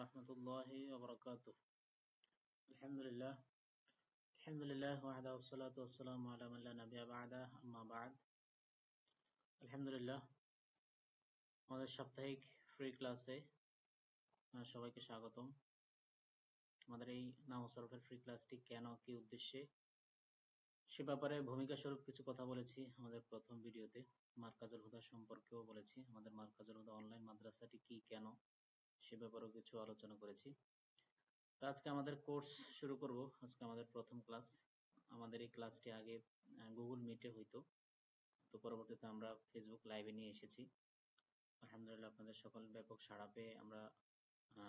warahmatullahi wabarakatuh. Alhamdulillah. Alhamdulillah wahda wassalatu wassalamu ala man la nabiyya ba'da amma ba'd. আলহামদুলিল্লাহ, আমাদের সাপ্তাহিক free ক্লাসে সবাইকে স্বাগতম। আমাদের এই নাহু সরফের ফ্রি ক্লাসটি কেন, কি উদ্দেশ্যে, সে ব্যাপারে ভূমিকা স্বরূপ কিছু কথা বলেছি আমাদের প্রথম ভিডিওতে। মারকাজুল হুদা সম্পর্কেও বলেছি, আমাদের মারকাজুল হুদা অনলাইন মাদ্রাসাটি কি, কেন, সে ব্যাপারেও কিছু আলোচনা করেছি। আজকে আমাদের কোর্স শুরু করব। আজকে আমাদের প্রথম ক্লাস। আমাদের এই ক্লাসটি আগে গুগল মিটে হইতো, তো পরবর্তীতে আমরা ফেসবুক লাইভে নিয়ে এসেছি। আলহামদুলিল্লাহ, আপনাদের সকল ব্যাপক সাড়া পেয়ে আমরা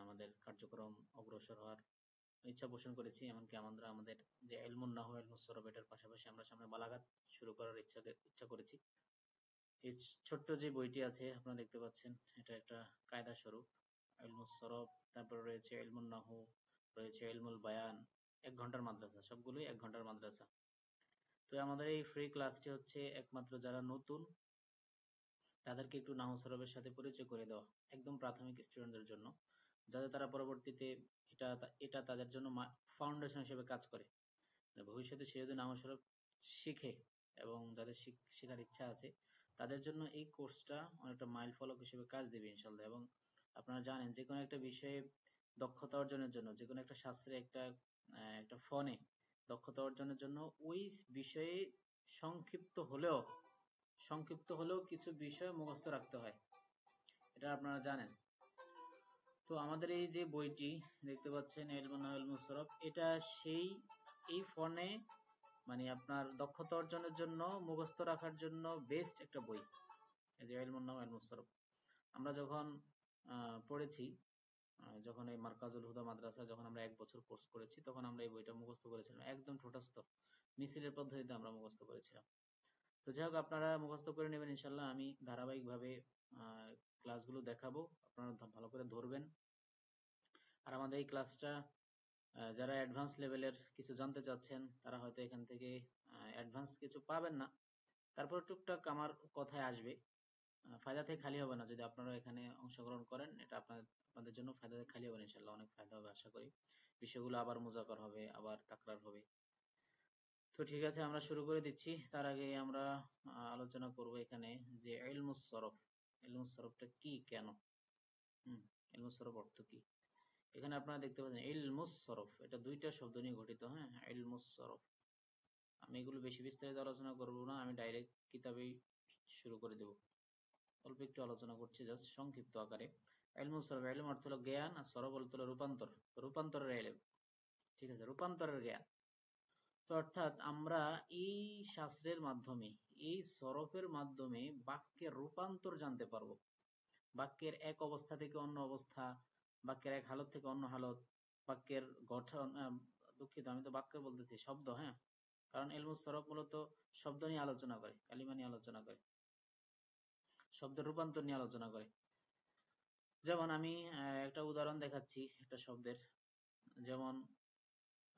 আমাদের কার্যক্রম অগ্রসর হওয়ার ইচ্ছা পোষণ করেছি। এমনকি আমরা আমাদের যে ইলমুন নাহু ইলমুস সরফ, এটার পাশাপাশি আমরা সামনে বালাগাত শুরু করার ইচ্ছা করেছি। এই ছোট্ট যে বইটি আছে আপনারা দেখতে পাচ্ছেন, এটা একটা কায়দা স্বরূপ ইলমুস সরফ, তারপরে রয়েছে ইলমুন নাহু, রয়েছে ইলমুল বায়ান, 1 ঘন্টার মাদ্রাসা, সবগুলোই 1 ঘন্টার মাদ্রাসা। তো আমাদের এই ফ্রি ক্লাসটি হচ্ছে একমাত্র যারা নতুন তাদেরকে একটু নাহু সরফের সাথে পরিচয় করে দেওয়া, একদম প্রাথমিক স্টুডেন্টদের জন্য, যাতে তারা পরবর্তীতে এটা তাদের জন্য ফাউন্ডেশন হিসেবে কাজ করে। ভবিষ্যতে সে যদি নাহু সরফ শিখে এবং যাদের শেখার ইচ্ছা আছে তাদের জন্য এই কোর্সটা অনেকটা মাইল ফলক হিসেবে কাজ দেবে ইনশাল্লাহ। এবং আপনারা জানেন, যে কোনো একটা বিষয়ে দক্ষতা অর্জনের জন্য, যে কোনো একটা শাস্ত্রে একটা ফোনে দক্ষতা অর্জনের জন্য ওই বিষয়ে সংক্ষিপ্ত হলেও কিছু বিষয় মুখস্থ রাখতে হয়, এটা আপনারা জানেন। তো আমাদের এই যে বইটি দেখতে পাচ্ছেন ইলমুন নাহু ইলমুস সরফ, এটা এই ফোনে মানে আপনার দক্ষতা অর্জনের জন্য, মুখস্থ রাখার জন্য বেস্ট একটা বই, এই যে ইলমুন নাহু ইলমুস সরফ। আমরা যখন পড়েছি, যখন এই মারকাজুল হুদা মাদ্রাসা যখন আমরা 1 বছর কোর্স করেছি, তখন আমরা এই বইটা মুখস্থ করেছিলাম, একদম ঠোঁটস্থ মিছিলের পদ্ধতিতে আমরা মুখস্থ করেছিলাম। তো যাই হোক, আপনারা মুখস্থ করে নেবেন ইনশাল্লাহ। আমি ধারাবাহিকভাবে ক্লাসগুলো দেখাবো, আপনারা ভালো করে ধরবেন। আর আমাদের এই ক্লাসটা যারা অ্যাডভান্স লেভেলের কিছু জানতে চাচ্ছেন, তারা হয়তো এখান থেকে অ্যাডভান্স কিছু পাবেন না, তারপর টুকটাক আমার কথায় আসবে। ফায়দা থেকে খালি হবে না যদি আপনারা এখানে অংশগ্রহণ করেন, এটা আপনাদের জন্য ফায়দা থেকে খালি হবে না ইনশাল্লাহ, অনেক ফায়দা হবে আশা করি। বিষয়গুলো আবার মুজাকার হবে, আবার তাকরার হবে। তো ঠিক আছে, আমরা শুরু করে দিচ্ছি। তার আগে আমরা আলোচনা করব এখানে যে ইলমুস সরফ, ইলমুস সরফটা কি, কেন, ইলমুস সরফ অর্থ কি। এখানে আপনারা দেখতে পাচ্ছেন ইলমুস সরফ, এটা 2টা শব্দ নিয়ে গঠিত। হ্যাঁ, ইলমুস সরফ। আমি এগুলো বেশি বিস্তারিত আলোচনা করব না, আমি ডাইরেক্ট কিতাবেই শুরু করে দেব। অল্প একটু আলোচনা করছি, জাস্ট সংক্ষিপ্ত আকারে। ইলমুস সরফ, ইলম অর্থ হলো জ্ঞান, আর সরফ অর্থ হলো রূপান্তর, রূপান্তরের ইলম। ঠিক আছে, রূপান্তরের জ্ঞান। তো অর্থাৎ আমরা এই শাস্ত্রের মাধ্যমে, এই সরফের মাধ্যমে বাক্যের রূপান্তর জানতে পারবো। বাক্যের এক অবস্থা থেকে অন্য অবস্থা, বাক্যের এক হালত থেকে অন্য হালত, বাক্যের গঠন, দুঃখিত আমি তো বাক্য বলতেছি, শব্দ। হ্যাঁ, কারণ ইলমুস সরফ মূলত শব্দ নিয়ে আলোচনা করে, কালিমা নিয়ে আলোচনা করে, শব্দের রূপান্তর নিয়ে আলোচনা করে। যেমন আমি একটা উদাহরণ দেখাচ্ছি একটা শব্দের। যেমন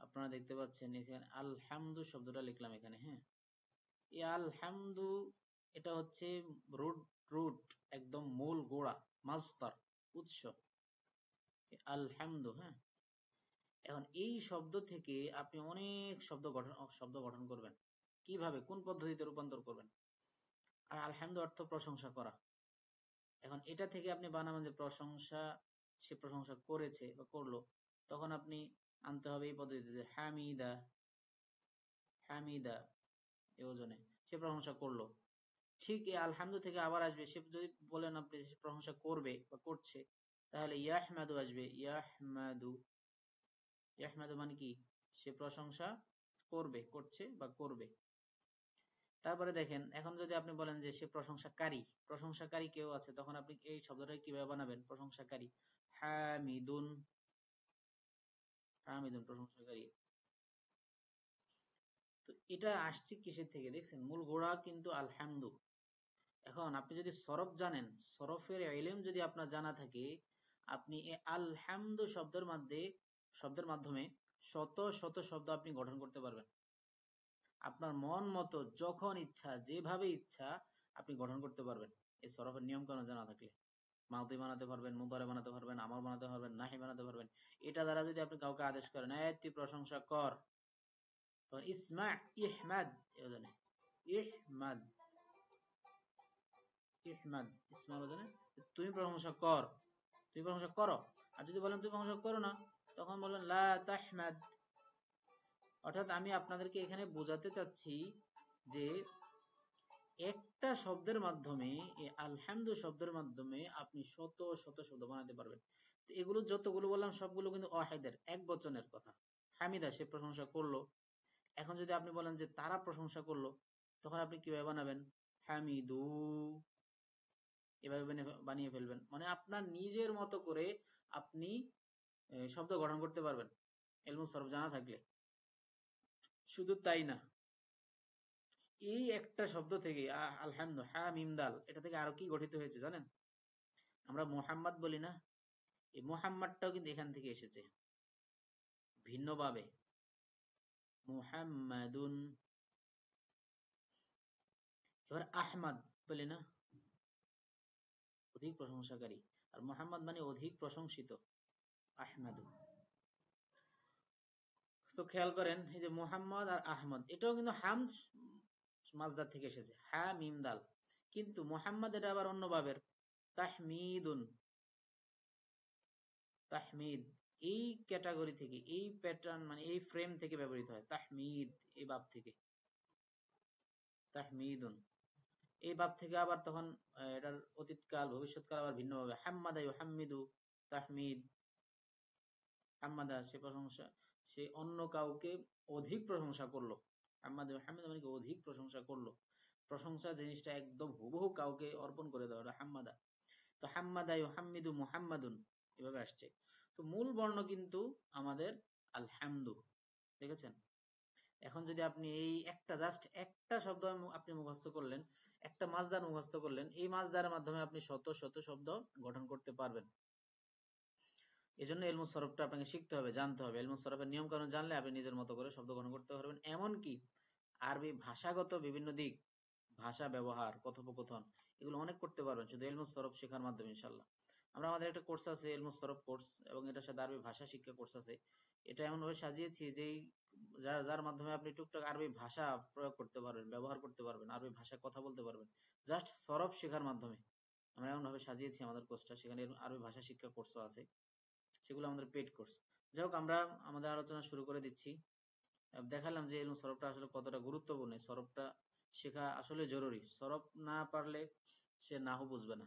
আপনারা দেখতে পাচ্ছেন এখানে আলহামদু শব্দটা লিখলাম এখানে। হ্যাঁ, এই আলহামদু, এটা হচ্ছে রুট, একদম মূল গোড়া, মাসদার, উৎস, আলহামদু। হ্যাঁ, এখন এই শব্দ থেকে আপনি অনেক শব্দ গঠন করবেন। কিভাবে, কোন পদ্ধতিতে রূপান্তর করবেন? আর আলহামদু অর্থ প্রশংসা করা। এখন এটা থেকে আপনি বানাবেন যে সে প্রশংসা করেছে বা করলো, তখন আপনি আনতে হবে এই পদ্ধতিতে হামিদা, হামিদা এই ওজনে, সে প্রশংসা করলো। ঠিক এই আলহামদু থেকে আবার আসবে, সে যদি বলেন আপনি সে প্রশংসা করবে বা করছে, তাহলে ইয়াহমাদু আসবে, ইয়াহমাদু। ইয়াহমাদু মানে কি? সে প্রশংসা করবে, করছে বা করবে। তারপরে দেখেন, এখন যদি আপনি বলেন যে সে প্রশংসাকারী, প্রশংসাকারী কেউ আছে, তখন আপনি এই শব্দটা কিভাবে বানাবেন? প্রশংসাকারী, হামিদুন, হামিদুন প্রশংসাকারী। তো এটা আসছে কিসের থেকে দেখছেন? মূল গোড়া কিন্তু আলহামদু। এখন আপনি যদি সরফ জানেন, সরফের ইলম যদি আপনার জানা থাকে, আপনি আলহামদু শব্দের মাধ্যমে শত শত শব্দ আপনি গঠন করতে পারবেন। আপনার মন মতো যখন ইচ্ছা, যেভাবে ইচ্ছা আপনি গঠন করতে পারবেন, এই সরফের নিয়ম কানুন জানা থাকলে। মাদি বানাতে পারবেন, মুদারে বানাতে পারবেন, আমর বানাতে পারবেন, নাহি বানাতে পারবেন। এটা দ্বারা যদি আপনি কাউকে আদেশ করেন, এই তুই প্রশংসা কর, তখন ইসমা ইহমাদ, ইহমাদ, ইহমাদ ইসমার ওজনে তুমি প্রশংসা কর, তুমি প্রশংসা করো। আর যদি বলেন তুমি প্রশংসা করো না, তখন বলবেন লা তাহমাদ। অর্থাৎ আমি আপনাদেরকে এখানে বোঝাতে চাচ্ছি যে একটা শব্দের মাধ্যমে, এই আলহামদু শব্দের মাধ্যমে আপনি শত শত শব্দ বানাতে পারবেন। তো এগুলো যতগুলো বললাম সবগুলো কিন্তু ওয়াহিদের, এক বচনের কথা। হামিদা, সে প্রশংসা করলো। এখন যদি আপনি বলেন যে তারা প্রশংসা করলো, তখন আপনি কিভাবে বানাবেন? হামিদু, এভাবে বানিয়ে ফেলবেন। মানে আপনার নিজের মতো করে আপনি শব্দ গঠন করতে পারবেন ইলমুস সরফ জানা থাকলে। শুধু তাই না, এই একটা শব্দ থেকে আলহামদু, হা মিম দাল, এটা থেকে আরো কি গঠিত হয়েছে জানেন? আমরা মোহাম্মদ বলি না, এই মোহাম্মদটাও কিন্তু এখান থেকে এসেছে ভিন্নভাবে। মুহাম্মাদুন। এবার আহমদ বলি না, অধিক প্রশংসাকারী, আর মোহাম্মদ মানে অধিক প্রশংসিত, আহমাদু। তো খেয়াল করেন এই যে মোহাম্মদ আর আহমদ, এটাও কিন্তু হামদ মাজদার থেকে এসেছে, হা মিম দাল। কিন্তু মোহাম্মদ এটা আবার অন্য ভাবের, তাহমিদুন, তাহমিদ। এই ক্যাটাগরি থেকে, এই প্যাটার্ন মানে এই ফ্রেম থেকে ব্যবহৃত হয় তাহমিদ, এই ভাব থেকে, তাহমিদুন। এই ভাব থেকে আবার তখন এটার অতীতকাল ভবিষ্যৎকাল আবার ভিন্ন হবে। হাম্মাদা ইউহাম্মিদু, তাহমিদ। হাম্মাদা, সে প্রশংসা, সে অন্য কাউকে অধিক প্রশংসা করলো। হাম্মাদা ইউহাম্মিদু মানে কি অধিক প্রশংসা করলো। প্রশংসা জিনিসটা একদম হুবহু কাউকে অর্পণ করে দেওয়া, এটা হাম্মাদা। তো হাম্মাদা ইউহাম্মিদু মুহাম্মাদুন, এভাবে আসছে। তো মূল বর্ণ কিন্তু আমাদের আলহামদু, দেখেছেন? এখন যদি আপনি এই একটা জাস্ট একটা শব্দ আপনি মুখস্থ করলেন, একটা মাজদার মুখস্থ করলেন, এই মাজদারের মাধ্যমে আপনি শত শত শব্দ গঠন করতে পারবেন। এজন্য ইলমুস সরফটা আপনাকে শিখতে হবে, জানতে হবে। ইলমুস সরফের নিয়ম কানুন জানলে আপনি নিজের মতো করে শব্দ গঠন করতে পারবেন। এমনকি আরবি ভাষাগত বিভিন্ন দিক, ভাষা ব্যবহার, কথোপকথন, এগুলো অনেক করতে পারবেন শুধু ইলমুস সরফ শেখার মাধ্যমে ইনশাআল্লাহ। আমাদের একটা কোর্স আছে ইলমুস সরফ কোর্স, এবং এটার সাথে আরবি ভাষা শিক্ষা কোর্স আছে। এটা এমন ভাবে সাজিয়েছি যে যার মাধ্যমে আপনি টুকটাক আরবি ভাষা প্রয়োগ করতে পারবেন, ব্যবহার করতে পারবেন, আরবি ভাষায় কথা বলতে পারবেন জাস্ট সরফ শেখার মাধ্যমে। আমরা এমন ভাবে সাজিয়েছি আমাদের কোর্সটা, সেখানে আরবি ভাষা শিক্ষা কোর্সও আছে, সেগুলো আমাদের পেইড কোর্স। যাই হোক, আমরা আমাদের আলোচনা শুরু করে দিচ্ছি। দেখালাম যে ইলমুস সরফটা আসলে কতটা গুরুত্বপূর্ণ, সরফটা শেখা আসলে জরুরি। সরফ না পারলে সে নাহু বুঝবে না,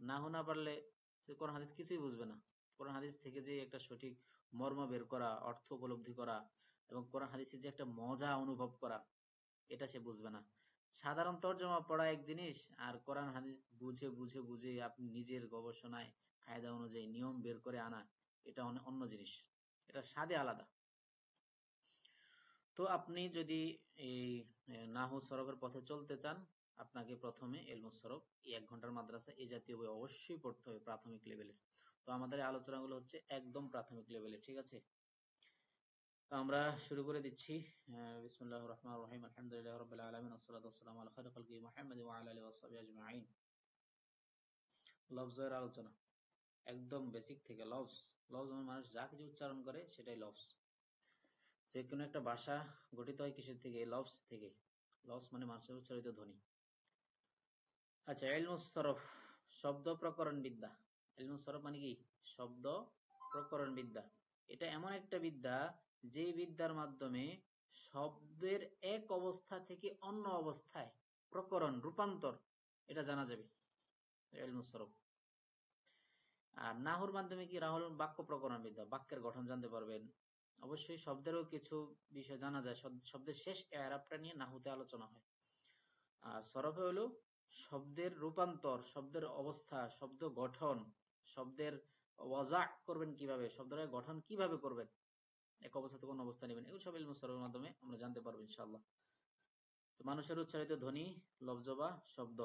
নাহু না পারলে সে কোরআন হাদিস কিছুই বুঝবে না। কোরআন হাদিস থেকে যে একটা সঠিক মর্ম বের করা, অর্থ উপলব্ধি করা, এবং কোরআন হাদিসের যে একটা মজা অনুভব করা, এটা সে বুঝবে না। সাধারণ তর্জমা পড়া এক জিনিস, আর কোরআন হাদিস বুঝে বুঝে বুঝে আপনি নিজের গবেষণায় কায়দা অনুযায়ী নিয়ম বের করে আনা, এটা অন্য জিনিস, এটা স্বাদে আলাদা। তো আপনি যদি এই নাহু সরফের পথে চলতে চান, আপনাকে প্রথমে ইলমুস সরফ, এই 1 ঘন্টার মাদ্রাসা, এই জাতীয় বই অবশ্যই পড়তে হবে প্রাথমিক লেভেলের। তো আমাদের এই আলোচনাগুলো হচ্ছে একদম প্রাথমিক লেভেলের, ঠিক আছে? তো আমরা শুরু করে দিচ্ছি। বিসমিল্লাহির রহমানির রহিম, আলহামদুলিল্লাহি রাব্বিল আলামিন, ওয়াসসালাতু ওয়াসসালামু আলা খায়রি খালকি মুহাম্মাদ ওয়া আলা আলিহি ওয়া সাহবিহি আজমাইন। লফজের আলোচনা একদম বেসিক থেকে। লফজ, লফজ মানে মানুষ যা কিছু উচ্চারণ করে সেটাই লফজ। যে কোনো একটা ভাষা গঠিত হয় কিসের থেকে? লফজ থেকে। লফজ মানে মানুষের উচ্চারিত ধ্বনি। আচ্ছা, ইলমুস সরফ, শব্দ প্রকরণ বিদ্যা। ইলমুস সরফ মানে কি? শব্দ প্রকরণ বিদ্যা। এটা এমন একটা বিদ্যা যে বিদ্যার মাধ্যমে শব্দের এক অবস্থা থেকে অন্য অবস্থায় প্রকরণ, রূপান্তর, এটা জানা যাবে, ইলমুস সরফ। আর নাহুর মাধ্যমে কি? রাহুল বাক্য প্রকরণ বিদ্যা, বাক্যের গঠন জানতে পারবেন। অবশ্যই শব্দেরও কিছু বিষয় জানা যায়, শব্দের শেষ এরাবটা নিয়ে নাহুতে আলোচনা হয়। আর সরফে হলো শব্দের রূপান্তর, শব্দের অবস্থা, শব্দ গঠন, শব্দের ওয়াজা করবেন কিভাবে, শব্দের গঠন কিভাবে করবেন, এক অবস্থা থেকে অন্য অবস্থা নেবেন, এগুলো সব ইলমুস সরফের মাধ্যমে আমরা জানতে পারবো ইনশাআল্লাহ। তো মানুষের উচ্চারিত ধ্বনি, লফজ বা শব্দ।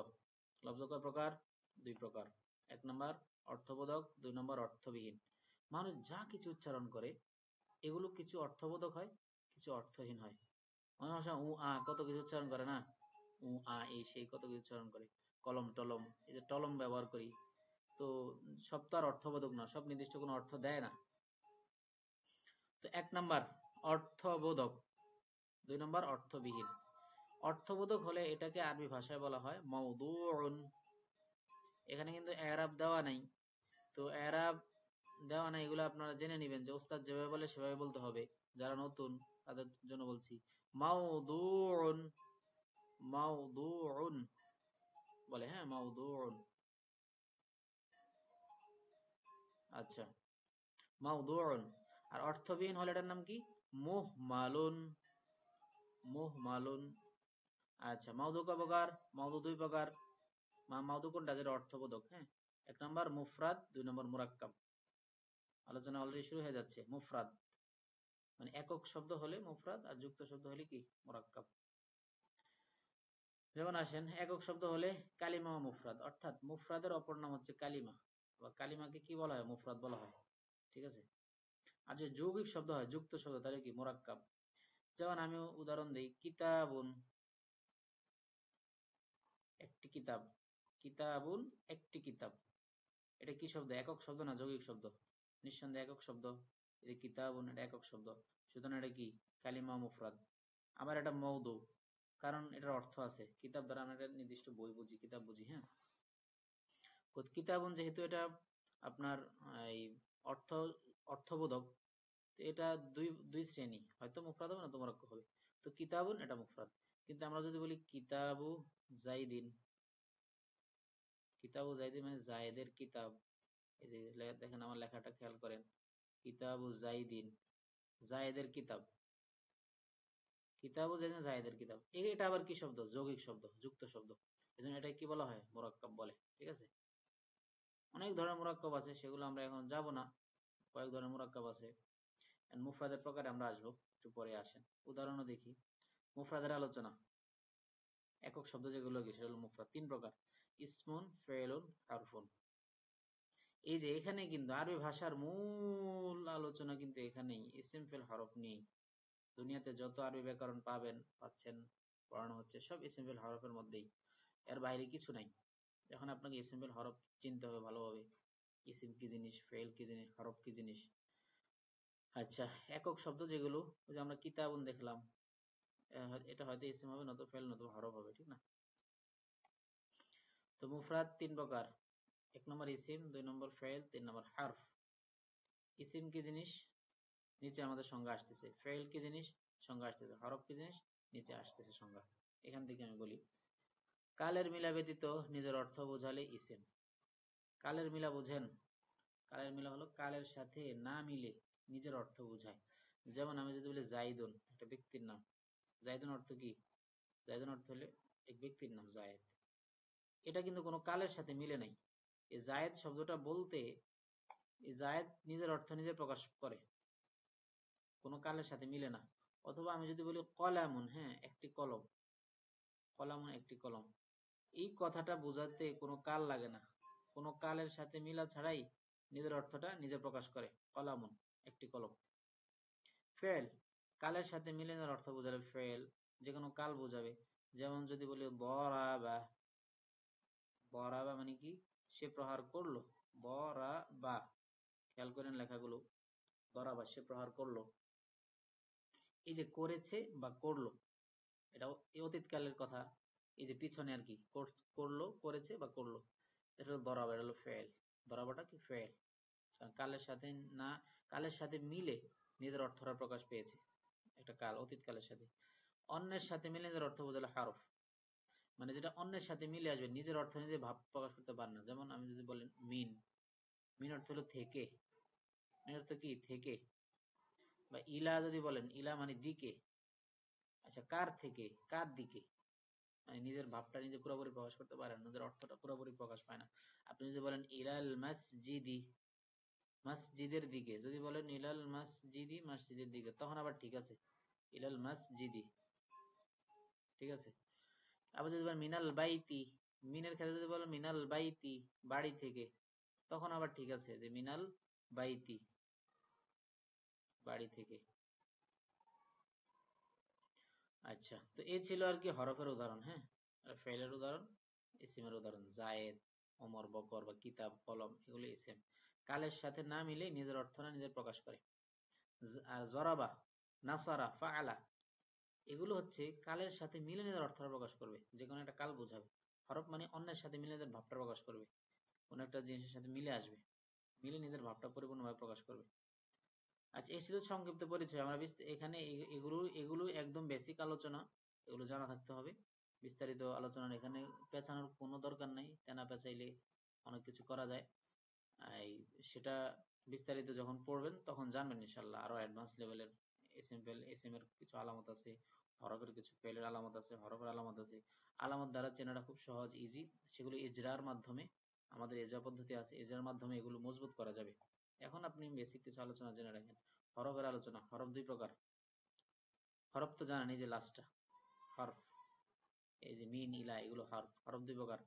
লফজ কয় প্রকার? 2 প্রকার। 1 নম্বর অর্থবোধক, 2 নম্বর অর্থবিহীন। মানুষ যা কিছু উচ্চারণ করে এগুলো কিছু অর্থবোধক হয়, কিছু অর্থহীন হয়। মানুষ উ আ কত কিছু উচ্চারণ করে না, উ আ এই সেই কত কিছু উচ্চারণ করে। কলম টলম, এই যে টলম ব্যবহার করি, তো সব তো আর অর্থবোধক না, সব নির্দিষ্ট কোনো অর্থ দেয় না। তো 1 নাম্বার অর্থবোধক, 2 নাম্বার অর্থবিহীন। অর্থবোধক হলে এটাকে আরবি ভাষায় বলা হয় মাউদুউন। এখানে কিন্তু এরাব দেওয়া নাই, তো এরাব দেওয়া নাই, এগুলো আপনারা জেনে নেবেন যে ওস্তাদ যেভাবে বলে সেভাবে বলতে হবে। যারা নতুন তাদের জন্য বলছি, মাউদুউন, মাউদুউন বলে, হ্যাঁ মাউদুউন। আচ্ছা, মাউদুউন। আর অর্থবিহীন হলে এটার নাম কি? মুহমালুন, মুহমালুন। আচ্ছা, মাউদু কয় প্রকার? মাউদু 2 প্রকার। মাউদু কোনটা? যেটা অর্থবোধক, হ্যাঁ। 1 নাম্বার মুফরাদ, 2 নাম্বার মুরাক্কাব। আলোচনা অলরেডি শুরু হয়ে যাচ্ছে। মুফরাদ মানে একক শব্দ হলে মুফরাদ, আর যুক্ত শব্দ হলে কি? মুরাক্কাব। যেমন আসেন, একক শব্দ হলে কালিমা ও মুফরাদ, অর্থাৎ মুফরাদের অপর নাম হচ্ছে কালিমা, বা কালিমাকে কি বলা হয়? মুফরাদ বলা হয়, ঠিক আছে। আর যে যৌগিক শব্দ হয়, যুক্ত শব্দ, তাহলে কি? মুরাক্কাব। যেমন আমি উদাহরণ দিই, কিতাবুন, একটি কিতাব। কিতাবুন, একটি কিতাব। এটা কি শব্দ? একক শব্দ না যৌগিক শব্দ? নিঃসন্দেহে একক শব্দ। এই যে কিতাবুন, এটা একক শব্দ, সুতরাং এটা কি? কালিমা মুফরাদ। আবার এটা মওদু, কারণ এটার অর্থ আছে। কিতাব দ্বারা আমরা একটা নির্দিষ্ট বই বুঝি, কিতাব বুঝি, হ্যাঁ। কিতাবুন যেহেতু এটা আপনার এই অর্থ অর্থবোধক, তো এটা দুই দুই শ্রেণী, হয়তো মুফরাদ হবে না তো মুরাক্কাব হবে। তো কিতাবুন এটা মুফরাদ, কিন্তু আমরা যদি বলি কিতাবু জাইদিন, কিতাবু জাইদিন মানে জায়েদের কিতাব। এই যে দেখেন আমার লেখাটা খেয়াল করেন, কিতাবু জাইদিন, জায়েদের কিতাব। কিতাবু জাইদিন জায়েদের কিতাব, এটা আবার কি শব্দ? যৌগিক শব্দ, যুক্ত শব্দ। এজন্য এটা কি বলা হয়? মুরাক্কাব বলে, ঠিক আছে। অনেক ধরনের মুরাক্কাব আছে, সেগুলো আমরা এখন যাব না। কয়েক ধরনের মুরাক্কাব আছে। মুফরাদের প্রকারে আমরা আসবো, একটু পরে আসেন। উদাহরণও দেখি। মুফরাদের আলোচনা, একক শব্দ যেগুলো কি, সেগুলো মুফরাদ 3 প্রকার: ইসমুন, ফেলুন, হারফুন। এই যে এখানে কিন্তু আরবি ভাষার মূল আলোচনা কিন্তু এখানেই, ইসম, ফেল, হরফ নিয়ে। দুনিয়াতে যত আরবি ব্যাকরণ পাচ্ছেন, পড়ানো হচ্ছে, সব ইসম, ফেল, হরফের মধ্যেই, এর বাইরে কিছু নাই। এখন আপনাকে ইসম, ফেল, হরফ চিনতে হবে ভালোভাবে। ইসিম কি জিনিস, ফেল কি জিনিস, হরফ কি জিনিস। আচ্ছা, একক শব্দ যেগুলো, ওই যে আমরা কিতাবুন দেখলাম, এটা হয়তো ইসম হবে, নয়তো ফেল, নয়তো হরফ হবে, ঠিক না? তো মুফরাদ 3 প্রকার: 1 নম্বর ইসিম, 2 নম্বর ফেল, 3 নম্বর হারফ। ইসিম কি জিনিস? নিচে আমাদের সংজ্ঞা আসতেছে। ফেল কি জিনিস? সংজ্ঞা আসতেছে। হরফ কি জিনিস? নিচে আসতেছে সংজ্ঞা। এখান থেকে আমি বলি, কালের মিলা ব্যতীত নিজের অর্থ বোঝালে ইসিম। কালের মিলা বোঝেন? কালের মিলা হলো কালের সাথে না মিলে নিজের অর্থ বোঝায়। যেমন আমি যদি বলি জাইদুন, একটা ব্যক্তির নাম। জাইদুন অর্থ কি? জাইদুন অর্থ হলে এক ব্যক্তির নাম জায়েদ। এটা কিন্তু কোনো কালের সাথে মিলে নাই। এই জায়েদ শব্দটা বলতে, এই জায়েদ নিজের অর্থ নিজে প্রকাশ করে, কোনো কালের সাথে মিলে না। অথবা আমি যদি বলি কলামুন, হ্যাঁ একটি কলম, কলামুন একটি কলম, এই কথাটা বোঝাতে কোনো কাল লাগে না, কোনো কালের সাথে মিলা ছাড়াই নিজের অর্থটা নিজে প্রকাশ করে, কলামুন একটি কলম। ফেল, কালের সাথে মিলেনের অর্থ বোঝাবে ফেল, যে কোনো কাল বোঝাবে। যেমন যদি বলি বরাবা, বরাবা মানে কি? সে প্রহার করলো। বরাবা, খেয়াল করেন লেখাগুলো, বরাবা সে প্রহার করলো। এই যে করেছে বা করলো, এটা অতীতকালের কথা, এই যে পিছনে আর কি, করলো, করেছে বা করলো, এটা হলো দরাবা, এটা হলো ফেল। দরাবাটা কি? ফেল। কালের সাথে না, কালের সাথে মিলে নিজের অর্থটা প্রকাশ পেয়েছে, একটা কাল, অতীতকালের সাথে। অন্যের সাথে মিলে নিজের অর্থ বোঝালে হারফ, মানে যেটা অন্যের সাথে মিলে আসবে, নিজের অর্থ নিজে ভাব প্রকাশ করতে পারে না। যেমন আমি যদি বলেন মিন, মিন অর্থ হলো থেকে, মিন অর্থ কি? থেকে। বা ইলা যদি বলেন, ইলা মানে দিকে। আচ্ছা, কার থেকে, কার দিকে, মানে নিজের ভাবটা নিজে পুরোপুরি প্রকাশ করতে পারে না, নিজের অর্থটা পুরোপুরি প্রকাশ পায় না। আপনি যদি বলেন ইলাল মসজিদি, মসজিদের দিকে, যদি বলেন ইলাল মসজিদি, মসজিদের দিকে, তখন আবার ঠিক আছে, ইলাল মসজিদি, ঠিক আছে। আবার যদি বলেন মিনাল বাইতি, মিনের ক্ষেত্রে যদি বলেন মিনাল বাইতি, বাড়ি থেকে, তখন আবার ঠিক আছে, যে মিনাল বাইতি, বাড়ি থেকে। আচ্ছা, তো এই ছিল আর কি হরফের উদাহরণ, হ্যাঁ। আর ফেলের উদাহরণ, ইসিমের উদাহরণ, জায়েদ, ওমর, বকর বা কিতাব, কলম এগুলো ইসিম। কালের সাথে না মিলে নিজের অর্থ না নিজের প্রকাশ করে। আর জরাবা, নাসারা, ফাআলা এগুলো হচ্ছে কালের সাথে মিলে নিজের অর্থটা প্রকাশ করবে, যে কোনো একটা কাল বোঝাবে। হরফ মানে অন্যের সাথে মিলে নিজের ভাবটা প্রকাশ করবে, কোন একটা জিনিসের সাথে মিলে আসবে, মিলে নিজের ভাবটা পরিপূর্ণভাবে প্রকাশ করবে। আচ্ছা, এই ছিল সংক্ষিপ্ত পরিচয়। আমরা এখানে এগুলো এগুলো একদম বেসিক আলোচনা, এগুলো জানা থাকতে হবে। বিস্তারিত আলোচনার এখানে পেঁচানোর কোনো দরকার নাই, তেনা পেঁচাইলে অনেক কিছু করা যায়। এই সেটা বিস্তারিত যখন পড়বেন তখন জানবেন ইনশাল্লাহ। আরো অ্যাডভান্স লেভেলের এসএম এর কিছু আলামত আছে, হরফের কিছু ফেলের আলামত আছে, হরফের আলামত আছে। আলামত দ্বারা চেনাটা খুব সহজ, ইজি। সেগুলো ইজরার মাধ্যমে, আমাদের এজরা পদ্ধতি আছে, এজরার মাধ্যমে এগুলো মজবুত করা যাবে। এখন আপনি বেসিক কিছু আলোচনা জেনে রাখেন। হরফের আলোচনা। হরফ দুই প্রকার। হরফ তো জানেন, এই যে লাস্টটা হরফ, এই যে মিন, ইলা, এগুলো হরফ। হরফ দুই প্রকার।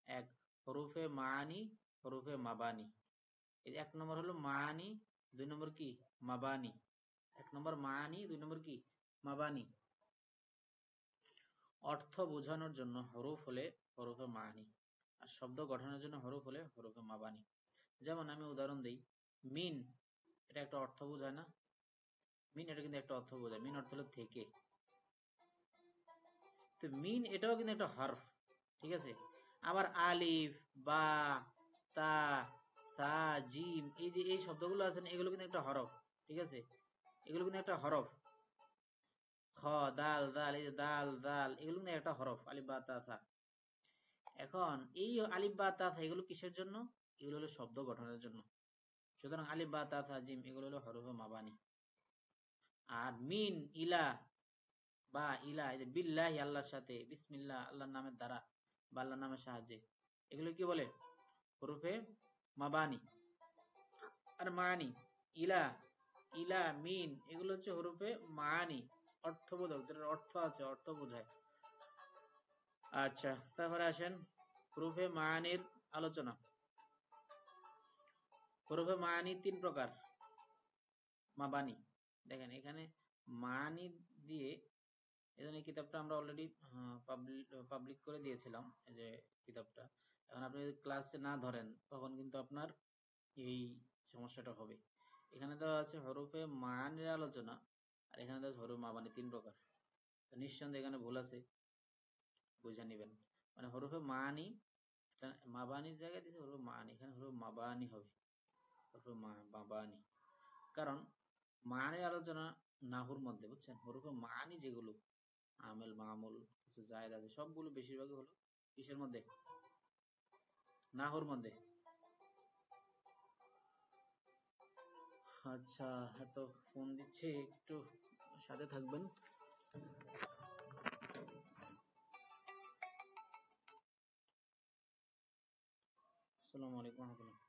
এক, হরুফে মানি, হরুফে মাবানি। এই এক নম্বর হলো মানি, দুই নম্বর কি মাবানি। এক নম্বর মানি, দুই নম্বর কি মাবানি। অর্থ বোঝানোর জন্য হরুফ হলে হরুফে মানি, আর শব্দ গঠনের জন্য হরুফ হলে হরুফে মাবানি। যেমন আমি উদাহরণ দিই, মিন, এটা একটা অর্থ বোঝায় না? মিন এটা কিন্তু একটা অর্থ বোঝায়। মিন অর্থ হলো থেকে। তো মিন এটাও কিন্তু একটা হরফ, ঠিক আছে। আবার আলিফ, বা, তা, সা, জিম, এই যে এই শব্দগুলো আছে না, এগুলো কিন্তু একটা হরফ, ঠিক আছে। এগুলো কিন্তু একটা হরফ। খ, দাল, দাল, এই যে দাল, দাল, এগুলো কিন্তু একটা হরফ। আলিফ, বা, তা, থা। এখন এই আলিফ, বা, তা, থা এগুলো কিসের জন্য? এগুলো হলো শব্দ গঠনের জন্য। সুতরাং আলিফ, বা, তা, থা, জিম এগুলো হলো হরফে মাবানি। আর মিন, ইলা, বা, ইলা, এই যে বিল্লাহি আল্লাহর সাথে, বিসমিল্লাহ আল্লাহর নামের দ্বারা বা আল্লাহর নামের সাহায্যে, এগুলো কি বলে? হরফে মাবানি। আর মানি, ইলা, ইলা, মিন এগুলো হচ্ছে হরফে মানি, অর্থবোধক, যেটার অর্থ আছে, অর্থ বোঝায়। আচ্ছা, তারপরে আসেন হরফে মানির আলোচনা। হরফে মানি তিন প্রকার। মাবানি, দেখেন এখানে মানি দিয়ে, এজন্য এই কিতাবটা আমরা অলরেডি পাবলিক করে দিয়েছিলাম, এই যে কিতাবটা। এখন আপনি যদি ক্লাসে না ধরেন তখন কিন্তু আপনার এই সমস্যাটা হবে। এখানে দেওয়া আছে হরফে মানির আলোচনা, আর এখানে দেওয়া আছে হরফ মাবানি তিন প্রকার। তো নিঃসন্দেহে এখানে ভুল আছে, বুঝে নিবেন। মানে হরফে মানি, মাবানির জায়গায় দিয়েছে হরফ মানি, এখানে হরফ মাবানি হবে, হরফে মাবানি। কারণ মানির আলোচনা নাহুর মধ্যে, বুঝছেন, হরফে মানি যেগুলো আমেল, মামুল, কিছু জায়েদ আছে, সবগুলো বেশিরভাগই হলো কিসের মধ্যে? নাহুর মধ্যে। আচ্ছা, এত ফোন দিচ্ছে, একটু সাথে থাকবেন। আসসালামু আলাইকুম রাহমাতুল্লাহ।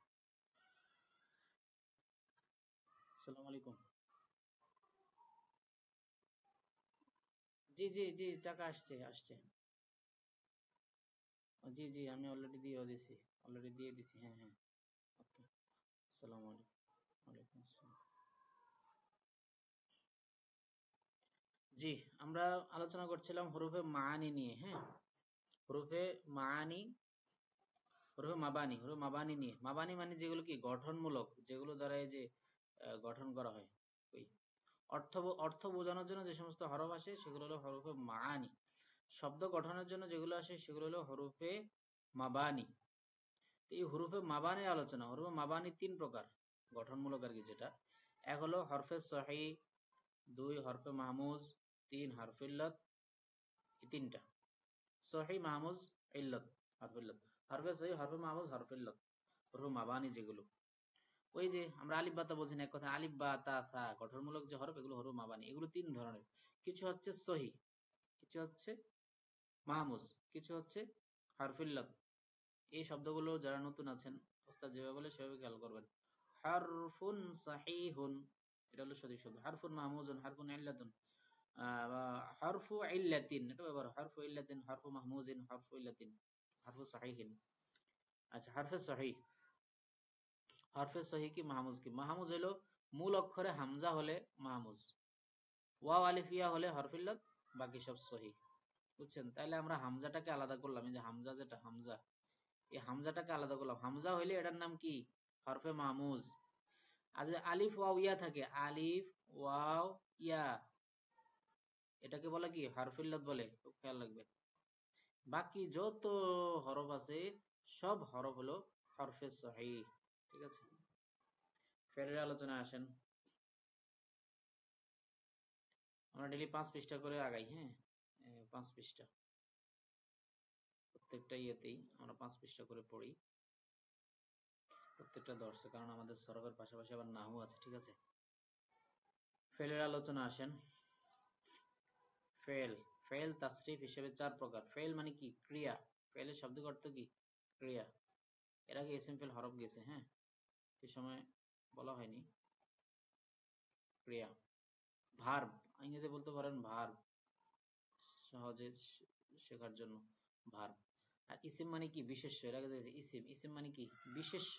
আসসালামু আলাইকুম। জি জি জি, টাকা আসছে আসছে। জি জি, আমি অলরেডি দিয়ে দিছি, অলরেডি দিয়ে দিছি, হ্যাঁ হ্যাঁ। ওকে, আসসালামু আলাইকুম। ওয়ালাইকুম আসসালাম। জি, আমরা আলোচনা করছিলাম হরফে মানি নিয়ে, হ্যাঁ। হরফে মানি, হরফে মাবানি, হরফে মাবানি নিয়ে। মাবানি মানে যেগুলো কি গঠনমূলক, যেগুলো দ্বারা এই যে গঠন করা হয়, ওই অর্থ, অর্থ বোঝানোর জন্য যে সমস্ত হরফ আসে সেগুলো হলো হরফে মানি। শব্দ গঠনের জন্য যেগুলো আসে সেগুলো হলো হরফে মাবানি। এই হরফে মাবানির আলোচনা। হরফে মাবানি তিন প্রকার, গঠনমূলক আর কি যেটা। এক হলো হরফে সহি, দুই হরফে মাহমুজ, তিন হরফে ইল্লত। এই তিনটা সহি, মাহমুজ, ইল্লত, হরফে ইল্লত। হরফে সহি, হরফে মাহমুজ, হরফে ইল্লত, হরফে মাবানি যেগুলো। ওই যে আমরা আলিফ বা তা বলছি না, এক কথা আলিফ বা তা থা গঠনমূলক যে হরফ, এগুলো হরফ মাবানি। এগুলো তিন ধরনের, কিছু হচ্ছে সহি, কিছু হচ্ছে মাহমুজ, কিছু হচ্ছে হরফে ইল্লত। এই শব্দগুলো যারা নতুন আছেন, ওস্তাদ যেভাবে বলে সেভাবে খেয়াল করবেন। হারফুন সাহিহুন, এটা হলো সঠিক শব্দ। হারফুন মাহমুজুন, হারফুন ইল্লাতুন, হারফু ইল্লাতিন, এটা ব্যবহার হারফু ইল্লাতিন, হারফু মাহমুজিন, হারফু ইল্লাতিন, হারফু সাহিহিন। আচ্ছা, হারফে সহিহ। হরফে সহি কি মাহমুজ কি? মাহমুজ হলো মূল অক্ষরে হামজা হলে মাহমুজ, ওয়াও আলিফিয়া হলে হরফ ইল্লাত, বাকি সব সহি। বুঝছেন? তাইলে আমরা হামজাটাকে আলাদা করলাম, এই যে হামজা, যেটা হামজা, এই হামজাটাকে আলাদা করলাম, হামজা হইলে এটার নাম কি? হরফে মাহমুজ। আর যদি আলিফ ওয়াও ইয়া থাকে, আলিফ ওয়াও ইয়া, এটাকে বলে কি? হরফে ইল্লাত বলে, খুব খেয়াল রাখবে। বাকি যত হরফ আছে সব হরফ হলো হরফে সহিহ, ঠিক আছে? ফেরের আলোচনায় আসেন। আমরা ডেইলি 5 পৃষ্ঠা করে আগাই, হ্যাঁ 5 পৃষ্ঠা প্রত্যেকটা ইয়েতেই আমরা 5 পৃষ্ঠা করে পড়ি প্রত্যেকটা দর্শে, কারণ আমাদের সরবের পাশাপাশি আবার নাহু আছে, ঠিক আছে? ফেলের আলোচনা আসেন। ফেল, ফেল তাসরিফ হিসেবে 4 প্রকার। ফেল মানে কি? ক্রিয়া। ফেলের শাব্দিক অর্থ কি? ক্রিয়া। এর আগে ইসম ফেল হরফ গেছে, হ্যাঁ সে সময় বলা হয়নি। ক্রিয়া, ভার্ব, ইংরেজিতে বলতে পারেন ভার্ব, সহজে শেখার জন্য ভার্ব। আর ইসিম মানে কি? বিশেষ্য। এর আগে দেখেছি ইসিম, ইসিম মানে কি? বিশেষ্য।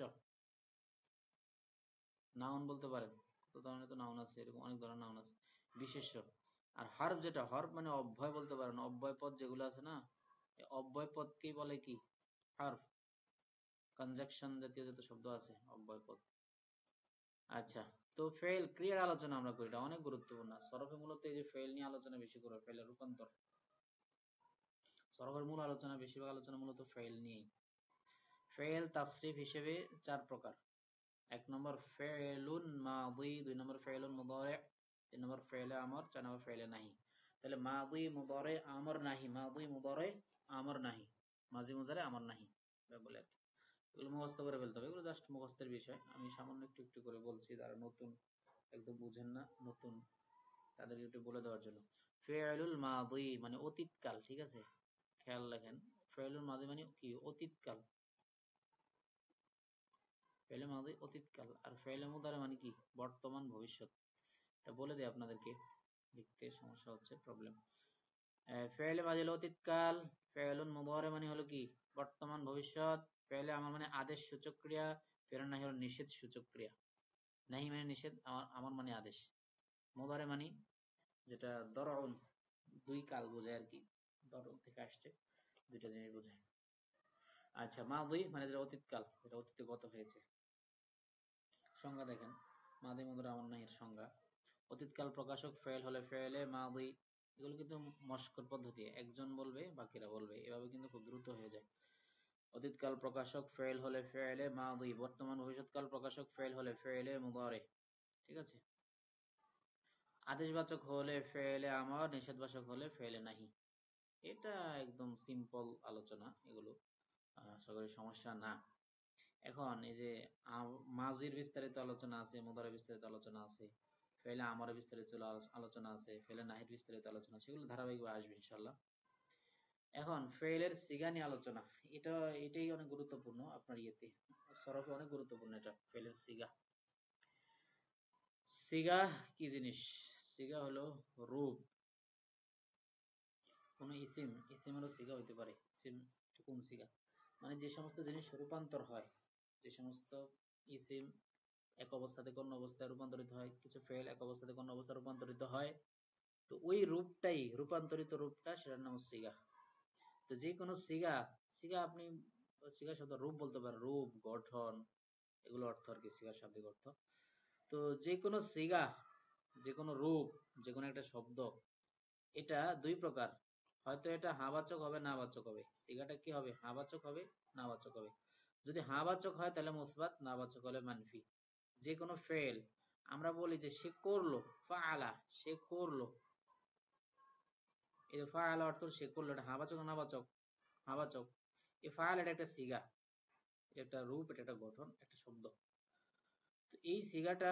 নাউন বলতে পারেন, কত ধরনের তো নাউন আছে, এরকম অনেক ধরনের নাউন আছে, বিশেষ্য। আর হরফ, যেটা হরফ মানে অব্যয় বলতে পারেন, অব্যয় পদ যেগুলো আছে না, এই অব্যয় পদকেই বলে কি? হরফ। কনজাকশন জাতীয় যত শব্দ আছে অব্যয় পদ। আচ্ছা, তো ফেল ক্রিয়ার আলোচনা আমরা করি, এটা অনেক গুরুত্বপূর্ণ। সরফে মূলত এই যে ফেল নিয়ে আলোচনা বেশি করে, ফেলের রূপান্তর। সরফের মূল আলোচনা, বেশিরভাগ আলোচনা মূলত ফেল নিয়েই। ফেল তাসরিফ হিসেবে 4 প্রকার। 1 নম্বর ফেলুন মাদি, 2 নম্বর ফেলুন মুদারি, 3 নম্বর ফেলে আমর, 4 নম্বর ফেলে নাহি। তাহলে মাদি মুদারি আমর নাহি, মাদি মুদারি আমর নাহি, মাজি মুজারে আমর নাহি বলে আর কি। এগুলো মুখস্থ করে ফেলতে হবে, এগুলো জাস্ট মুখস্থের বিষয়। আমি সামান্য একটু একটু করে বলছি, যারা নতুন একদম বুঝেন না, নতুন তাদেরকে একটু বলে দেওয়ার জন্য। ফেলুল মাদি মানে অতীতকাল, ঠিক আছে? খেয়াল রাখেন, ফেলুল মাদি মানে কি? অতীতকাল। ফেলে মাদি অতীতকাল, আর ফেলে মুদারে মানে কি? বর্তমান ভবিষ্যৎ। এটা বলে দেয় আপনাদেরকে, লিখতে সমস্যা হচ্ছে, প্রবলেম। ফেলে মাদি হলো অতীতকাল, ফেলুন মুদারে মানে হলো কি? বর্তমান ভবিষ্যৎ। ফেলে আমার মানে আদেশ সূচক ক্রিয়া, ফেলে নাহি হলো নিষেধ সূচক ক্রিয়া। নাহি মানে নিষেধ, আমার মানে আদেশ। মুদারে মানে যেটা দরউন, 2 কাল বোঝায় আর কি, দরউন থেকে আসছে, 2টা জিনিস বোঝায়। আচ্ছা, মাদি মানে যেটা অতীতকাল, যেটা অতীতে গত হয়েছে। সংজ্ঞা দেখেন, মাদি মুদারে আমর নাহির সংজ্ঞা। অতীতকাল প্রকাশক ফেল হলে ফেলে মাদি। এগুলো কিন্তু মশকর পদ্ধতি, একজন বলবে বাকিরা বলবে, এভাবে কিন্তু খুব দ্রুত হয়ে যায়। অতীতকাল প্রকাশক ফেল হলে ফেলে মাদি, বর্তমান ভবিষ্যৎকাল প্রকাশক ফেল হলে ফেলে মুদারে, ঠিক আছে? আদেশবাচক হলে ফেলে আমর, নিষেধবাচক হলে ফেলে নাহি। এটা একদম সিম্পল আলোচনা, এগুলো আশা করি সমস্যা না। এখন এই যে মাজির বিস্তারিত আলোচনা আছে, মুদারের বিস্তারিত আলোচনা আছে, ফেলে আমরের বিস্তারিত আলোচনা আছে, ফেলে নাহির বিস্তারিত আলোচনা আছে, সেগুলো ধারাবাহিকভাবে আসবে ইনশাআল্লাহ। এখন ফেলের সিগা নিয়ে আলোচনা, এটাই অনেক গুরুত্বপূর্ণ আপনার ইয়েতে, সরফে অনেক গুরুত্বপূর্ণ এটা, ফেলের সিগা। সিগা কি জিনিস? সিগা হলো রূপ। কোন ইসিমেরও সিগা হইতে পারে। ইসিম কোন সিগা? মানে যে সমস্ত জিনিস রূপান্তর হয়, যে সমস্ত ইসিম এক অবস্থা থেকে অন্য অবস্থায় রূপান্তরিত হয়, কিছু ফেল এক অবস্থা থেকে অন্য অবস্থায় রূপান্তরিত হয়, তো ওই রূপটাই, রূপান্তরিত রূপটা, সেটার নাম সিগা। তো যে কোনো সিগা, সিগা আপনি সিগা শব্দ রূপ বলতে পারেন, রূপ, গঠন, এগুলো অর্থ আর কি, সিগা শাব্দিক অর্থ। তো যে কোনো সিগা, যে কোনো রূপ, যে কোনো একটা শব্দ, এটা 2 প্রকার। হয়তো এটা হাবাচক হবে, না বাচক হবে। সিগাটা কি হবে? হাবাচক হবে, না বাচক হবে। যদি হাবাচক হয় তাহলে মুসবাত, না বাচক হলে মানফি। যে কোনো ফেল, আমরা বলি যে সে করলো, ফাআলা, সে করলো, এই যে ফাআলা অর্থ সে করলো, এটা হাবাচক না বাচক? হাবাচক। এই ফাআল এটা একটা সিগা, এটা একটা রূপ, এটা একটা গঠন, একটা শব্দ। তো এই সিগাটা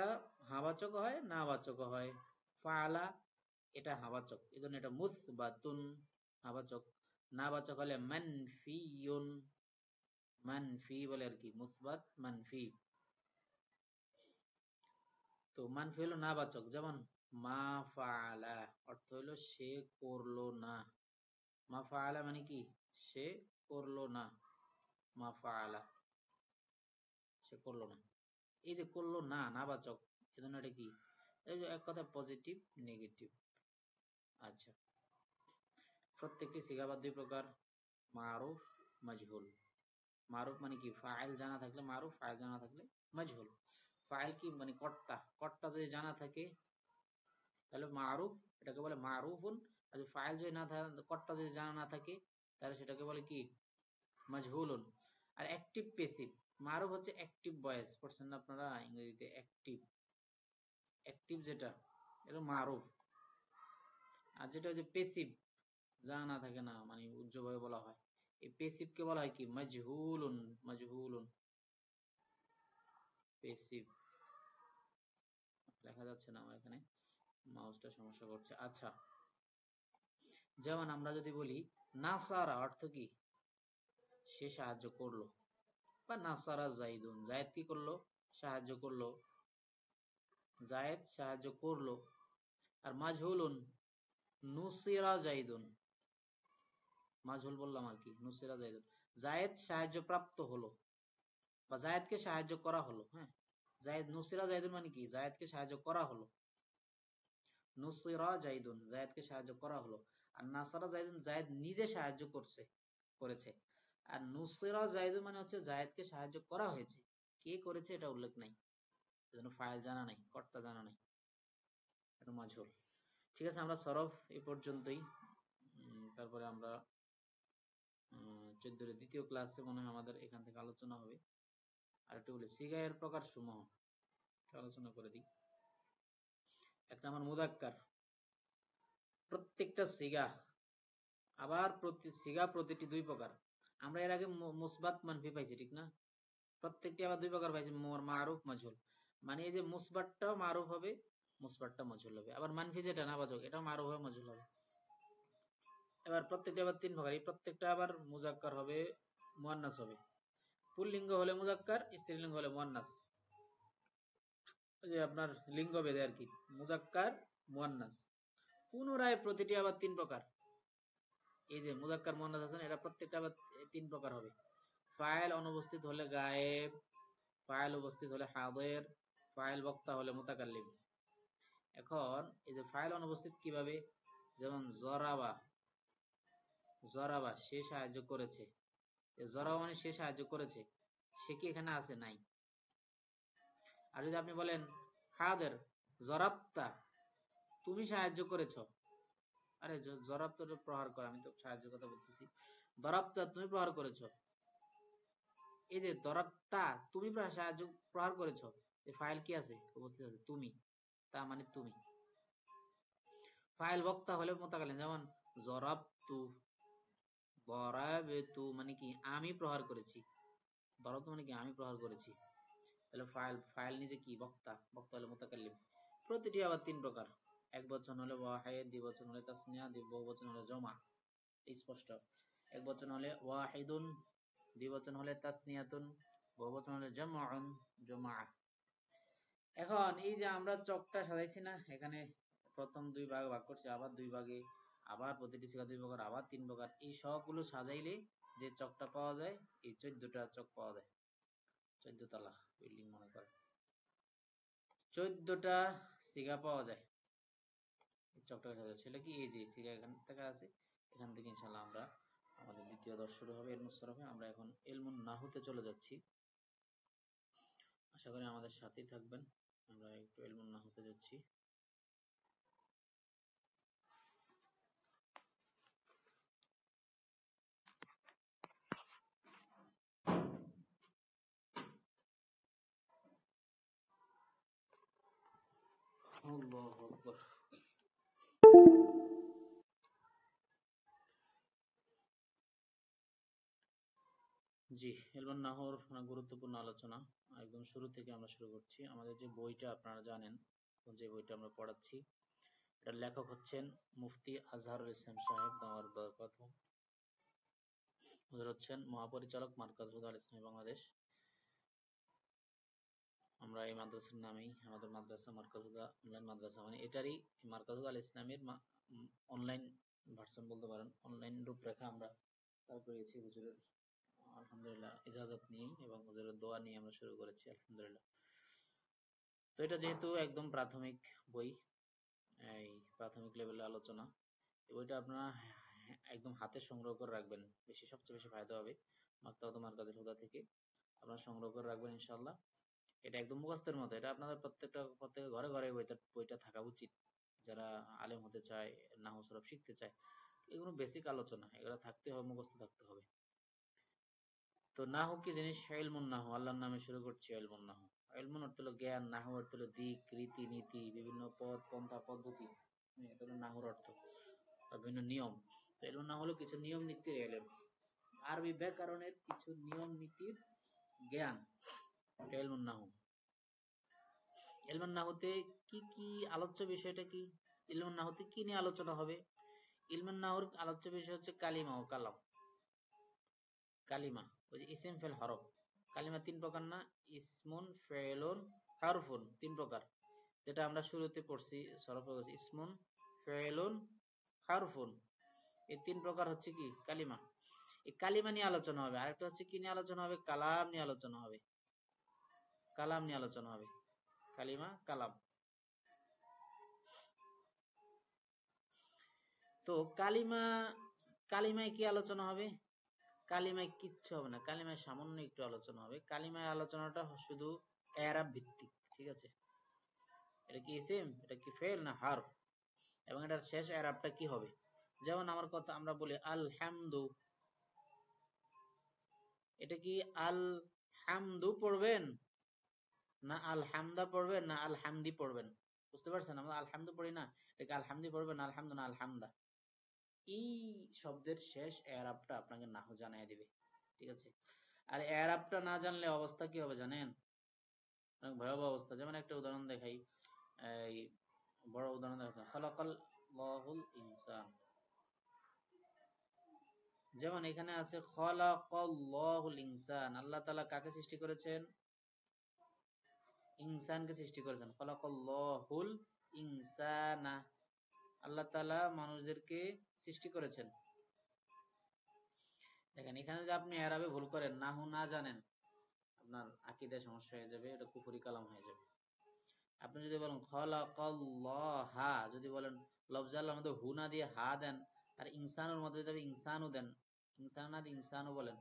হাবাচক হয়, না বাচক হয়। ফাআলা এটা হাবাচক, এজন্য এটা মুসবাতুন, হাবাচক। না বাচক হলে মানফিয়ুন, মানফি বলে আর কি, মুসবাত মানফি। তো মানফি হলো না বাচক, যেমন মা ফাআলা অর্থ হলো সে করলো না। মা ফাআলা মানে কি? সে করলো না। মা ফাআলা সে করলো না। এই যে করলো না, না বাচক, এজন্য এটা কি? এই যে এক কথা পজিটিভ, নেগেটিভ। আচ্ছা, প্রত্যেকটি সিগা 2 প্রকার, মারুফ, মাজহুল। মারুফ মানে কি ফাইল জানা থাকলে মারুফ, ফাইল জানা থাকলে মাজহুল। ফাইল কি মানে কর্তা, কর্তা যদি জানা থাকে তাহলে মারুফ, এটাকে বলে মারুফুন। আর যদি ফাইল যদি না থাকে, কর্তা যদি জানা না থাকে, তাহলে সেটাকে বলে কি মাজহুলুন। আর অ্যাক্টিভ প্যাসিভ, মারুফ হচ্ছে অ্যাক্টিভ ভয়েস, পড়ছেন না আপনারা ইংরেজিতে অ্যাক্টিভ, অ্যাক্টিভ যেটা এটা মারুফ। আর যেটা হচ্ছে প্যাসিভ, জানা না থাকে না মানে উজ্জ্বলভাবে বলা হয়, এই প্যাসিভ কে বলা হয় কি মাজহুলুন, মাজহুলুন প্যাসিভ। লেখা যাচ্ছে না আমার এখানে, মাউসটা সমস্যা করছে। আচ্ছা, যেমন আমরা যদি বলি নাসারা অর্থ কি, সে সাহায্য করলো, বা নাসারা জাইদুন, জায়েদ কি করলো, সাহায্য করলো, জায়েদ সাহায্য করলো। আর মাজহুলুন নুসিরা জাইদুন, মাজহুল বললাম আর কি, নুসিরা জাইদুন, জায়েদ সাহায্য প্রাপ্ত হলো বা জায়েদকে সাহায্য করা হলো। হ্যাঁ, জায়েদ, নুসিরা জাইদুন মানে কি জায়েদকে সাহায্য করা হলো, নুসিরা জাইদুন জায়েদকে সাহায্য করা হলো। আর নাসারা জাইদুন জায়েদ নিজে সাহায্য করেছে। আর নুসিরা জাইদুন মানে হচ্ছে জায়েদকে সাহায্য করা হয়েছে, কে করেছে এটা উল্লেখ নাই, এজন্য ফাইল জানা নাই, কর্তা জানা নাই, এটা মাজহুল। ঠিক আছে, আমরা সরফ এই পর্যন্তই। তারপরে আমরা 14 দ্বিতীয় ক্লাসে মনে হয় আমাদের এখান থেকে আলোচনা হবে। আর একটু বলি সিগা এর প্রকার সমূহ আলোচনা করে দিই। এক নম্বর মুযাক্কার, প্রত্যেকটা সিগা, আবার সিগা প্রতিটি দুই প্রকার। আমরা এর আগে মুসবাত মানফি পাইছি, ঠিক না? প্রত্যেকটি আবার দুই প্রকার পাইছি, মারুফ মাজহুল। মানে এই যে মুসবাতটাও মারুফ হবে, মুসবাতটা মাজহুল হবে। আবার মানফি যেটা নাবাচক, এটাও মারুফ হবে, মাজহুল হবে। এবার প্রত্যেকটা আবার তিন প্রকার, এই প্রত্যেকটা আবার মুযাক্কার হবে, মুয়ান্নাস হবে। পুল্লিঙ্গ হলে মুযাক্কার, স্ত্রীলিঙ্গ হলে মুয়ান্নাস। যে আপনার লিঙ্গ ভেদে আর কি, মুযাক্কার মুয়ান্নাস। পুনরায় প্রতিটি আবার তিন প্রকার। এই যে মুযাক্কার মুয়ান্নাস আছেন, এরা প্রত্যেকটা আবার তিন প্রকার হবে। ফাইল অনুপস্থিত হলে গায়েব, ফাইল উপস্থিত হলে হাদির, ফাইল বক্তা হলে মুতাকাল্লিম। এখন এই যে ফাইল অনুপস্থিত কিভাবে, যেমন জরাবা, জরাবা সে সাহায্য করেছে, জরাবা মানে সে সাহায্য করেছে, সে কি এখানে আছে, নাই। আর যদি আপনি বলেন হাদের, জরাবতা তুমি সাহায্য করেছ, আরে জরাবতা প্রহার করা, আমি তো সাহায্য কথা বলতেছি, দরাবতা তুমি প্রহার করেছ। এই যে দরাবতা তুমি সাহায্য প্রহার করেছ, এই ফাইল কি আছে, উপস্থিত আছে তুমি, তা মানে তুমি। ফাইল বক্তা হলে মুতাকাল্লিম, যেমন জরাবতু, দরাবতু মানে কি আমি প্রহার করেছি, দরাবতু মানে কি আমি প্রহার করেছি। তাহলে ফাইল নিজে কি বক্তা, বক্তা হলে মুতাকাল্লিম। প্রতিটি আবার তিন প্রকার, এক বচন হলে ওয়াহিদ, দ্বিবচন হলে তাসনিয়া, বহুবচন হলে জমা। স্পষ্ট, এক বচন হলে ওয়াহিদুন, দ্বিবচন হলে তাসনিয়াতুন, বহুবচন হলে জামউন, জামা। এখন এই যে আমরা চকটা সাজাইছি না, এখানে প্রথম দুই ভাগ ভাগ করছি, আবার দুই ভাগে, আবার প্রতিটি সিগা দুই প্রকার, আবার তিন প্রকার, এই সবগুলো সাজাইলে যে চকটা পাওয়া যায়, এই 14টা চক পাওয়া যায়। 14 তলা বিল্ডিং মনে করে 14টা সিগা পাওয়া যায় এই চকটা সাজায়। সেটা কি, এই যে সিগা এখান থেকে আছে, এখান থেকে ইনশাআল্লাহ আমরা আমাদের দ্বিতীয় দর্শ শুরু হবে ইলমুস সরফে। আমরা এখন ইলমুন নাহুতে চলে যাচ্ছি, আশা করি আমাদের সাথেই থাকবেন। আমরা একটু ইলমুন নাহুতে যাচ্ছি। আল্লাহু আকবার। জি, ইলমুন নাহুর গুরুত্বপূর্ণ আলোচনা একদম শুরু থেকে আমরা শুরু করছি। আমাদের যে বইটা আপনারা জানেন, যে বইটা আমরা পড়াচ্ছি, এটার লেখক হচ্ছেন মুফতি আজহারুল ইসলাম সাহেব দাওয়ার বরকাতুহু। হুজুর হচ্ছেন মহাপরিচালক মার্কাজ হুদা আল ইসলামী বাংলাদেশ। আমরা এই মাদ্রাসার নামেই আমাদের মাদ্রাসা মার্কাজ হুদা অনলাইন মাদ্রাসা, মানে এটারই মার্কাজ হুদা আল ইসলামের অনলাইন ভার্সন বলতে পারেন, অনলাইন রূপরেখা আমরা করেছি হুজুরের আলহামদুলিল্লাহ ইজাজত নিয়ে এবং হুজুরের দোয়া নিয়ে আমরা শুরু করেছি আলহামদুলিল্লাহ। তো এটা যেহেতু একদম প্রাথমিক বই, এই প্রাথমিক লেভেলের আলোচনা, এই বইটা আপনারা একদম হাতে সংগ্রহ করে রাখবেন, সবচেয়ে বেশি ফায়দা হবে। মাক্তাবাতুল মারকাজুল হুদা থেকে, আপনারা সংগ্রহ করে রাখবেন ইনশাআল্লাহ। এটা একদম মুখস্থের মতো, এটা আপনাদের প্রত্যেকের ঘরে ঘরে বইটা থাকা উচিত। যারা আলেম হতে চায়, নাহু সরফ শিখতে চায়, এগুলো বেসিক আলোচনা, এগুলো থাকতে হবে, মুখস্থ থাকতে হবে। তো নাহু কি জিনিস? ইলমুন নাহু, আল্লাহর নামে শুরু করছি। ইলমুন নাহু, ইলমুন অর্থ হলো জ্ঞান, নাহু অর্থ হলো দিক, রীতি নীতি, বিভিন্ন পথ পন্থা পদ্ধতি, এটা হলো নাহুর অর্থ, বিভিন্ন নিয়ম। তো ইলমুন নাহু হলো কিছু নিয়ম নীতির ইলম, আরবি ব্যাকরণের কিছু নিয়ম নীতির জ্ঞান, এটা ইলমুন নাহু। ইলমুন নাহুতে কি কি আলোচ্য বিষয়টা কি? ইলমুন নাহুতে কি নিয়ে আলোচনা হবে? ইলমুন নাহুর আলোচ্য বিষয় হচ্ছে কালিমা ও কালাম। কালিমা, ওই যে ইসিম ফেল হরফ, কালিমা তিন প্রকার না? ইসমুন, ফেলুন, হারফুন, তিন প্রকার। যেটা আমরা শুরুতে পড়ছি সরফে, ইসমুন, ফেলুন, হারফুন, এই তিন প্রকার হচ্ছে কি? কালিমা। এই কালিমা নিয়ে আলোচনা হবে। আরেকটা হচ্ছে কি নিয়ে আলোচনা হবে? কালাম নিয়ে আলোচনা হবে। কালাম নিয়ে আলোচনা হবে, কালিমা, কালাম। তো কালিমায় কি আলোচনা হবে? কালিমায় কিচ্ছু হবে না, কালিমায় সামান্য একটু আলোচনা হবে। কালিমায় আলোচনাটা শুধু এরাব ভিত্তিক, ঠিক আছে? এটা কি ইসিম, এটা কি ফেল না হারফ, এবং এটার শেষ এরাবটা কি হবে? যেমন আমার কথা, আমরা বলি আলহামদু, এটা কি আল হামদু পড়বেন না আলহামদা পড়বেন না আলহামদি পড়বেন? বুঝতে পারছেন? আমরা আলহামদু পড়ি না, এটা আলহামদি পড়বেন না আলহামদু না আলহামদা? এই শব্দের শেষ এরাবটা আপনাকে নাহু জানাই দিবে, ঠিক আছে? আর এরাবটা না জানলে অবস্থা কি হবে জানেন? অনেক ভয়াবহ অবস্থা। যেমন একটা উদাহরণ দেখাই, এই বড় উদাহরণ দেখাচ্ছি, খালাকাল্লাহুল ইনসান। যেমন এখানে আছে খালাকাল্লাহুল ইনসান, আল্লাহ তাআলা কাকে সৃষ্টি করেছেন? ইনসানকে সৃষ্টি করেছেন। খালাকাল্লাহুল ইনসানা, আল্লাহ তাআলা মানুষদেরকে সৃষ্টি করেছেন। দেখেন এখানে যদি আপনি এরাবে ভুল করেন, নাহু না জানেন, আপনার আকীদায় সমস্যা হয়ে যাবে, এটা কুফরি কালাম হয়ে যাবে। আপনি যদি বলেন খালাকাল্লাহা, যদি বলেন লফজে আল্লাহর মধ্যে হু না দিয়ে হা দেন, আর ইনসানুর মধ্যে যদি ইনসানু দেন, ইনসান না দিয়ে ইনসানু বলেন,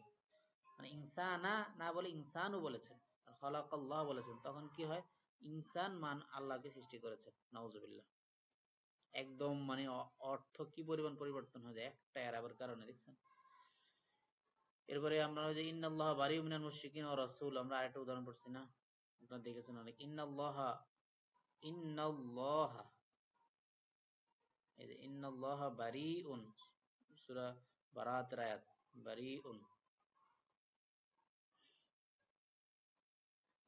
মানে ইনসানা না বলে ইনসানু বলেছেন, আর খালাকাল্লাহ বলেছেন, তখন কি হয়? ইনসান মান আল্লাহকে সৃষ্টি করেছেন, নাউজুবিল্লাহ। একদম মানে অর্থ কি পরিমাণ পরিবর্তন হয়ে যায় একটা এরাবের কারণে, দেখছেন? এরপরে আমরা ওই যে ইন্নাল্লাহা বারিউম মিনাল মুশরিকিন ওয়া রাসূল, আমরা আরেকটা উদাহরণ পড়ছি না? আপনারা দেখেছেন অনেক। ইন্নাল্লাহা, এই যে ইন্নাল্লাহা বারিউন, সূরা বারাতের আয়াত, বারিউন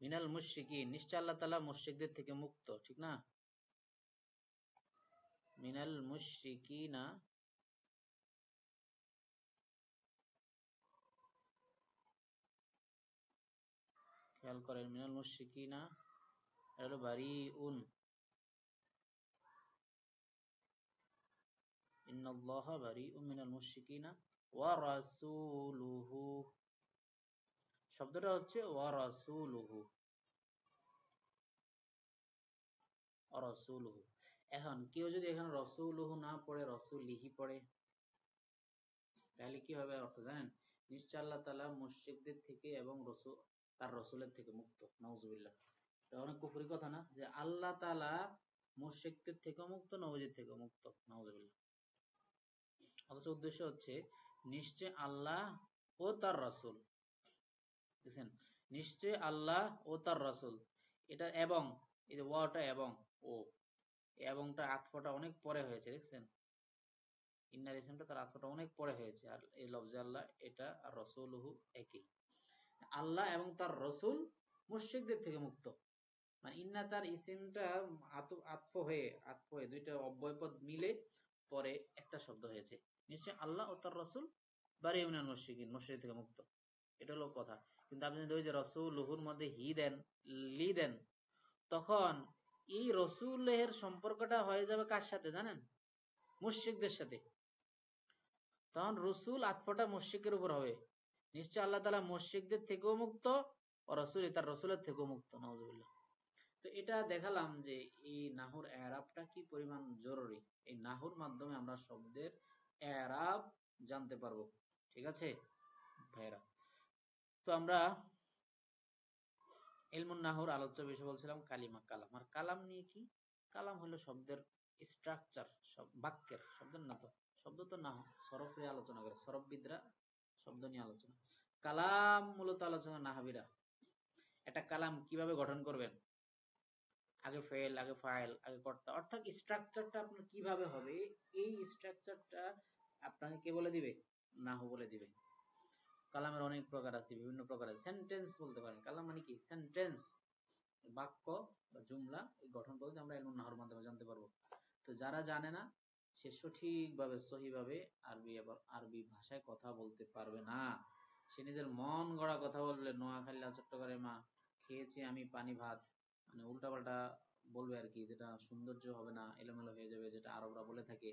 মিনাল মুশরিকিন, নিশ্চয় আল্লাহ তাআলা মুশরিকদের থেকে মুক্ত, ঠিক না? মিনাল মুশরিকিনা, খেয়াল করেন, মিনাল মুশরিকিনা এটা হলো বারিউন, ইন্নাল্লাহা বারিউম মিনাল মুশরিকিনা ওয়া রাসূলুহু, শব্দটা হচ্ছে ওয়া রাসূলুহু, ওয়া রাসূলুহু। এখন কেউ যদি এখানে রাসূলুহু না পড়ে রাসূলিহি পড়ে, তাহলে কি হবে অর্থ জানেন? নিশ্চয় আল্লাহ তাআলা মুশরিকদের থেকে এবং তার রাসূলের থেকে মুক্ত, নাউজুবিল্লাহ। এটা অনেক কুফরি কথা না, যে আল্লাহ তাআলা মুশরিকদের থেকে মুক্ত, নবীদের থেকে মুক্ত, নাউজুবিল্লাহ। অথচ উদ্দেশ্য হচ্ছে নিশ্চয় আল্লাহ ও তার রাসূল, দেখছেন? নিশ্চয় আল্লাহ ও তার রাসূল, এটা এবং, এই যে ওয়াটা এবং, ও এবংটা আতফটা অনেক পরে হয়েছে, দেখছেন? ইন্নার ইসিমটা তার আতফটা অনেক পরে হয়েছে, আর এই লফজে আল্লাহ এটা আর রাসূলুহু একই। আল্লাহ এবং তার রাসূল মুশরিকদের থেকে মুক্ত, মানে ইন্না তার ইসিমটা আতফ হয়ে দুইটা অব্যয় পদ মিলে পরে একটা শব্দ হয়েছে। নিশ্চয় আল্লাহ ও তার রাসূল বারিউন মিনাল মুশরিকিন, মুশরিক থেকে মুক্ত, এটা হলো কথা। কিন্তু আপনি যদি ওই যে রাসূলুহুর মধ্যে হি দেন, লি দেন, তখন এই রাসূলের সম্পর্কটা হয়ে যাবে কার সাথে জানেন? মুশরিকদের সাথে। তখন রাসূল আতফটা মুশরিকের উপর হবে। নিশ্চয় আল্লাহ তাআলা মুশরিকদের থেকেও মুক্ত, ও রাসূল তার রাসূলের থেকেও মুক্ত, নাউজুবিল্লাহ। তো এটা দেখালাম যে এই নাহুর এরাবটা কি পরিমাণ জরুরি। এই নাহুর মাধ্যমে আমরা শব্দের এরাব জানতে পারবো, ঠিক আছে ভাইরা? তো আমরা ইলমুন নাহর আলোচ্য বিষয় বলছিলাম কালিমা, কালাম। আর কালাম নিয়ে কি? কালাম হলো শব্দের স্ট্রাকচার, সব বাক্যের, শব্দের না তো, শব্দ তো না, সরফ নিয়ে আলোচনা করে, সরফবিদরা শব্দ নিয়ে আলোচনা। কালাম মূলত আলোচনা নাহাবিরা। একটা কালাম কিভাবে গঠন করবেন, আগে ফেল, আগে ফাইল, আগে কর্তা, অর্থাৎ স্ট্রাকচারটা আপনার কিভাবে হবে, এই স্ট্রাকচারটা আপনাকে কে বলে দিবে? নাহু বলে দিবে। কালামের অনেক প্রকার আছে, বিভিন্ন প্রকার আছে। সেন্টেন্স বলতে পারেন, কালাম মানে কি? সেন্টেন্স, বাক্য বা জুমলা, এই গঠন পদ্ধতি আমরা ইলমুন নাহর মাধ্যমে জানতে পারবো। তো যারা জানে না, সে সঠিকভাবে সহিভাবে আরবি ভাষায় কথা বলতে পারবে না। সে নিজের মন গড়া কথা বলবে, নোয়াখালী চট্টগ্রামে খেয়েছি আমি পানি ভাত, মানে উল্টাপাল্টা বলবে আর কি, যেটা সৌন্দর্য হবে না, এলোমেলো হয়ে যাবে, যেটা আরবরা বলে থাকে।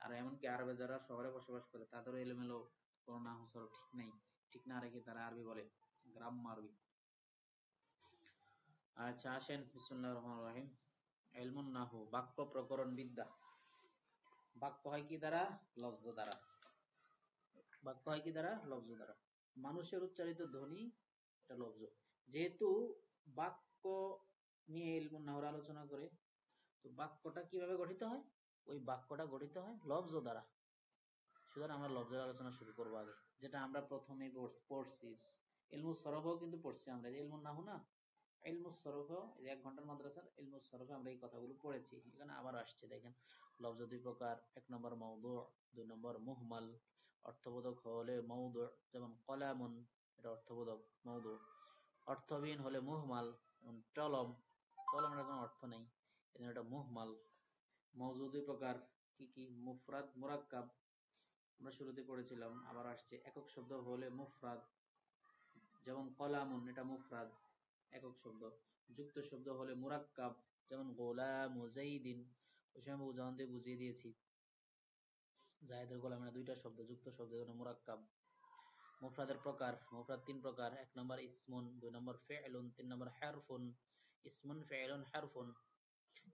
আর এমনকি আরবে যারা শহরে বসবাস করে তাদেরও এলোমেলো, কোনো নাহু সরফ ঠিক নাই, ঠিক না রেখে তারা আরবি বলে, গ্রাম্য আরবি। আচ্ছা আসেন, বিসমিল্লাহির রহমানির রহিম। ইলমুন নাহু, বাক্য প্রকরণ বিদ্যা। বাক্য হয় কি দ্বারা? লফজ দ্বারা। বাক্য হয় কি দ্বারা? লফজ দ্বারা। মানুষের উচ্চারিত ধ্বনি এটা লফজ। যেহেতু বাক্য নিয়ে ইলমুন নাহর আলোচনা করে, তো বাক্যটা কিভাবে গঠিত হয়? ওই বাক্যটা গঠিত হয় লফজ দ্বারা। সুতরাং আমরা লফজের আলোচনা শুরু করবো আগে, যেটা আমরা প্রথমে পড়ছি। ইলমুস সরফও কিন্তু পড়ছি আমরা, যে ইলমুন নাহু না, ইলমুস সরফ, 1 ঘন্টার মাদ্রাসার ইলমুস সরফে আমরা এই কথাগুলো পড়েছি। এখানে আবার আসছে, দেখেন লফজ 2 প্রকার। 1 নম্বর মাউদু, 2 নম্বর মুহমাল। অর্থবোধক হলে মাউদু, যেমন কলামুন, এটা অর্থবোধক মাউদু। অর্থবিহীন হলে মুহমাল, যেমন টলম, টলমের কোনো অর্থ নেই, এজন্য এটা মুহমাল। মওযু 2 প্রকার, কি কি? মুফরাদ, মুরাক্কাব, আমরা শুরুতে পড়েছিলাম, আবার আসছে। একক শব্দ হলে মুফরাদ, যেমন কলামুন, এটা মুফরাদ, একক শব্দ। যুক্ত শব্দ হলে মুরাক্কাব, যেমন গোলামু যাইদিন, ওই সময় আমি উদাহরণ দিয়ে বুঝিয়ে দিয়েছি। জায়েদের গোলাম, এটা 2টা শব্দ, যুক্ত শব্দ জন্য মুরাক্কাব। মুফরাদের প্রকার, মুফরাদ 3 প্রকার। 1 নম্বর ইসমুন, 2 নম্বর ফি'লুন, 3 নম্বর হারফুন। ইসমুন, ফি'লুন, হারফুন।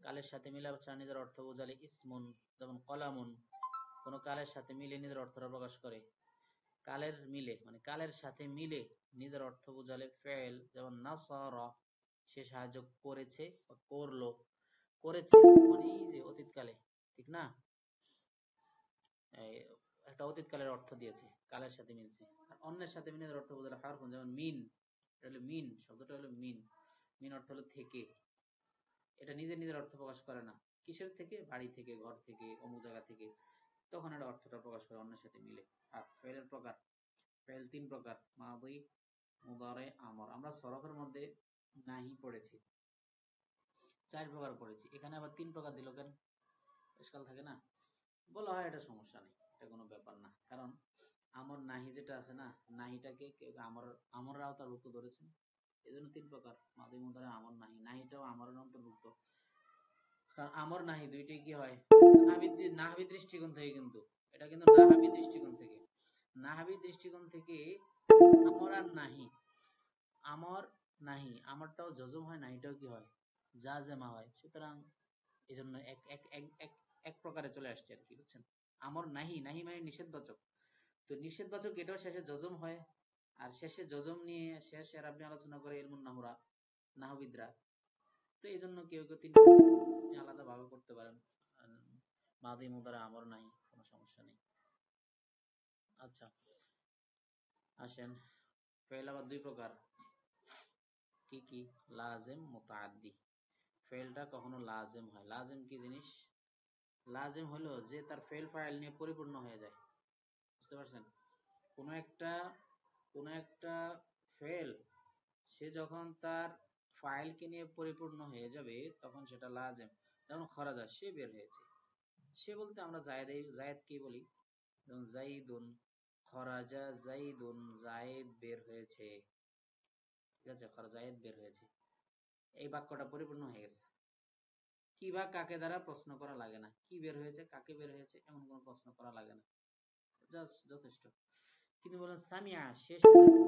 কালের সাথে মিলে নিজের অর্থ বোঝালে ইসমুন, যেমন কলামুন। কোন কালের সাথে মিলে নিজের অর্থটা প্রকাশ করে। কালের মিলে, মানে কালের সাথে মিলে নিজের অর্থ বোঝালে ফেল, যেমন নাসারা, সে সাহায্য করেছে বা করলো। করেছে মানে এই যে অতীতকালে, ঠিক না? একটা অতীতকালের অর্থ দিয়েছে, কালের সাথে মিলছে। আর অন্যের সাথে মিলে অর্থ বোঝালে হারফুন, যেমন মিন, এটা হলো মিন, শব্দটা হলো মিন। মিন অর্থ হলো থেকে। এটা নিজের অর্থ প্রকাশ করে না। কিসের থেকে? বাড়ি থেকে, ঘর থেকে, অমুক জায়গা থেকে। তখন এটা অর্থটা প্রকাশ করে অন্যের সাথে মিলে। আর ফেলের প্রকার, ফেল 3 প্রকার, মাদি, মুদারে, আমর। আমরা সরফের মধ্যে নাহি পড়েছি, 4 প্রকার পড়েছি, এখানে আবার 3 প্রকার দিল কেন? ইশকাল থাকে না? বলা হয় এটা সমস্যা নেই, এটা কোনো ব্যাপার না। কারণ আমর নাহি যেটা আছে না, নাহিটাকে কেউ আমরের আওতাভুক্ত ধরেছেন, এই জন্য 3 প্রকার, মাদি, মুদারে, আমর, নাহি। নাহিটাও আমরের অন্তর্ভুক্ত। কারণ আমর নাহি দুইটাই কি হয়? নাহাবি দৃষ্টিকোণ থেকে, কিন্তু এটা কিন্তু নাহাবি দৃষ্টিকোণ থেকে, নাহাবি দৃষ্টিকোণ থেকে আমর আর নাহি, আমর নাহি, আমরটাও জজম হয়, নাহিটাও কি হয়? জাজেমা হয়। সুতরাং এই জন্য এক এক এক এক এক প্রকারে চলে আসছে আর কি, বুঝছেন? আমর নাহি, নাহি মানে নিষেধবাচক, তো নিষেধবাচক এটাও শেষে জজম হয়। আর শেষে জজম নিয়ে শেষের আপনি আলোচনা করে ইলমুন নাহুরা, নাহবিদরা। তো এই জন্য কেউ কেউ 3 আলাদা ভাবে করতে পারেন, মাদি, মুদারে, আমর, নাহি, কোনো সমস্যা নেই। আচ্ছা আসেন, ফেল আবার 2 প্রকার, কি কি? লাজেম, মুতাআদ্দি। ফেলটা কখনো লাজেম হয়। লাজেম কি জিনিস? লাজেম হলো যে তার ফেল ফাইল নিয়ে পরিপূর্ণ হয়ে যায়, বুঝতে পারছেন? কোন একটা কোন একটা ফেল, সে যখন তার ফাইলকে নিয়ে পরিপূর্ণ হয়ে যাবে তখন সেটা লাজেম। যেমন খরাজা, সে বের হয়েছে। সে বলতে আমরা জায়েদকে বলি, যেমন জাইদুন, খরাজা জাইদুন, জায়েদ বের হয়েছে, ঠিক আছে? জায়েদ বের হয়েছে, এই বাক্যটা পরিপূর্ণ হয়ে গেছে। কি বা কাকে দ্বারা প্রশ্ন করা লাগে না, কি বের হয়েছে, কাকে বের হয়েছে, এমন কোনো প্রশ্ন করা লাগে না, জাস্ট যথেষ্ট। কিন্তু বলেন সামিয়া, সে শুনেছে,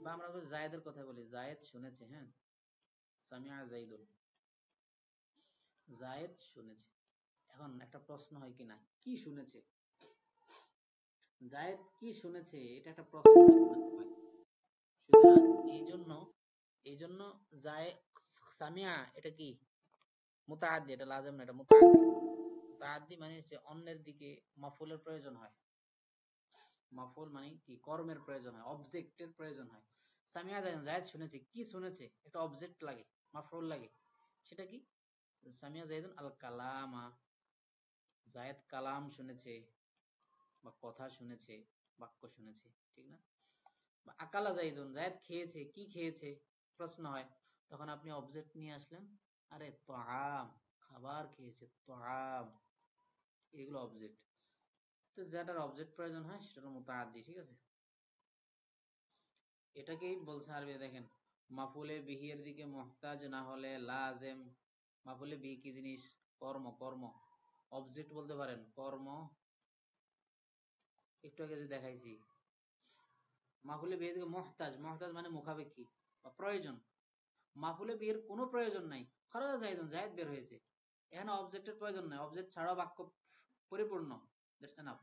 বা আমরা জায়েদের কথা বলি, জায়েদ শুনেছে, হ্যাঁ, সামিয়া জাইদুন, জায়েদ শুনেছে। এখন একটা প্রশ্ন হয় কিনা, কি শুনেছে? জায়েদ কি শুনেছে, এটা একটা প্রশ্ন হয় কিনা? সুতরাং এই জন্য যায় সামিয়া এটা কি মুতাআদ্দি, এটা লাজেম না, এটা মুতাআদ্দি। মুতাআদ্দি মানে হচ্ছে অন্যের দিকে মাফউলের প্রয়োজন হয়। মাফউল মানে কি কর্মের প্রয়োজন হয়, অবজেক্টের প্রয়োজন হয়। সামিয়া জায়েদ, জায়েদ শুনেছে, কি শুনেছে? একটা অবজেক্ট লাগে, মাফউল লাগে। সেটা কি? সামিয়া জায়েদুন আল কালামা, জায়েদ কালাম শুনেছে বা কথা শুনেছে, বাক্য শুনেছে, ঠিক না? বা আকালা জাইদুন, জায়েদ খেয়েছে, কি খেয়েছে প্রশ্ন হয়, তখন আপনি অবজেক্ট নিয়ে আসলেন, আরে তাআম, খাবার খেয়েছে, তাআম, এগুলো অবজেক্ট। তো যেটার অবজেক্ট প্রয়োজন হয় সেটা হলো মুতাআদ্দি, ঠিক আছে? এটাকেই বলছে আরবি, দেখেন মাফুলে বিহি এর দিকে মুহতাজ না হলে লাজেম। মাফুলে বিহি কি জিনিস? কর্ম, কর্ম। অবজেক্ট বলতে পারেন, কর্ম একটু আগে যে দেখাইছি। মাফুলে বিহি এর দিকে মুহতাজ, মুহতাজ মানে মুখাপেক্ষী বা প্রয়োজন। মাফুলে বিহির কোনো প্রয়োজন নাই, খারাজা জাইদুন, জায়েদ বের হয়েছে, এখানে অবজেক্টের প্রয়োজন নাই, অবজেক্ট ছাড়াও বাক্য পরিপূর্ণ, দ্যাটস এনাফ।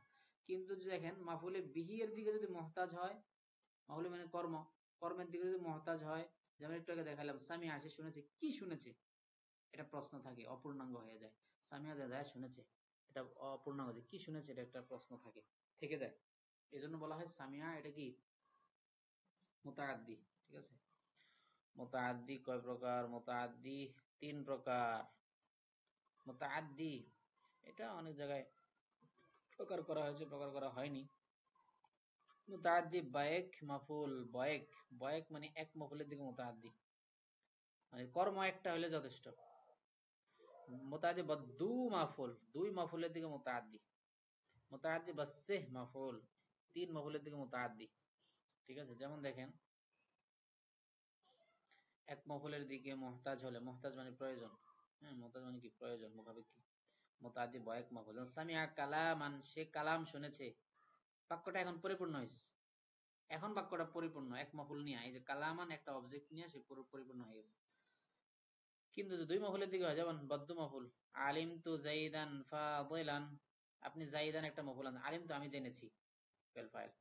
কিন্তু দেখেন মাফুলে বিহি এর দিকে যদি মুহতাজ হয়, মাফুলে মানে কর্ম, কর্মের দিকে যদি মুহতাজ হয়, যেমন একটু আগে দেখালাম সামিয়া সে শুনেছে, কি শুনেছে? এটা প্রশ্ন থাকে, অপূর্ণাঙ্গ হয়ে যায়। সামিয়া জায়েদ শুনেছে, এটা অপূর্ণাঙ্গ, যে কি শুনেছে এটা একটা প্রশ্ন থাকে, থেকে যায়। এজন্য বলা হয় সামিয়া এটা কি মুতাআদ্দি, ঠিক আছে? মুতাআদ্দি কয় প্রকার? মুতাআদ্দি তিন প্রকার। মুতাআদ্দি এটা অনেক জায়গায় প্রকার করা হয়েছে, প্রকার করা হয়নি। মুতাআদ্দি বায়েক মাফুল, বয়েক, বয়েক মানে এক মাফুলের দিকে মুতাআদ্দি, মানে কর্ম একটা হলে যথেষ্ট। মুতাআদ্দি বদ্দু মাফুল, দুই মাফুলের দিকে মুতাআদ্দি। মুতাআদ্দি বাসসিহ মাফুল, তিন মাফুলের দিকে মুতাআদ্দি, ঠিক আছে? যেমন দেখেন এক মাফুলের দিকে মুহতাজ হলে, মুহতাজ মানে প্রয়োজন, হ্যাঁ, মুহতাজ মানে কি প্রয়োজন, মুখাপেক্ষী। মুতাআদ্দি বয়েক মাফুল, যেমন সামিয়া কালামান, সে কালাম শুনেছে, বাক্যটা এখন পরিপূর্ণ হয়েছে, এখন বাক্যটা পরিপূর্ণ, এক মাফুল নিয়ে, এই যে কালামান একটা অবজেক্ট নিয়ে সে পরিপূর্ণ হয়ে গেছে। কিন্তু দুই মাফুলের দিকে হয়, যেমন বদ্দু মাফুল, আলিম তু জাইদান ফাদিলান, আপনি জাইদান একটা মাফুল আনেন, আলিম তো আমি জেনেছি, ফেল ফাইল,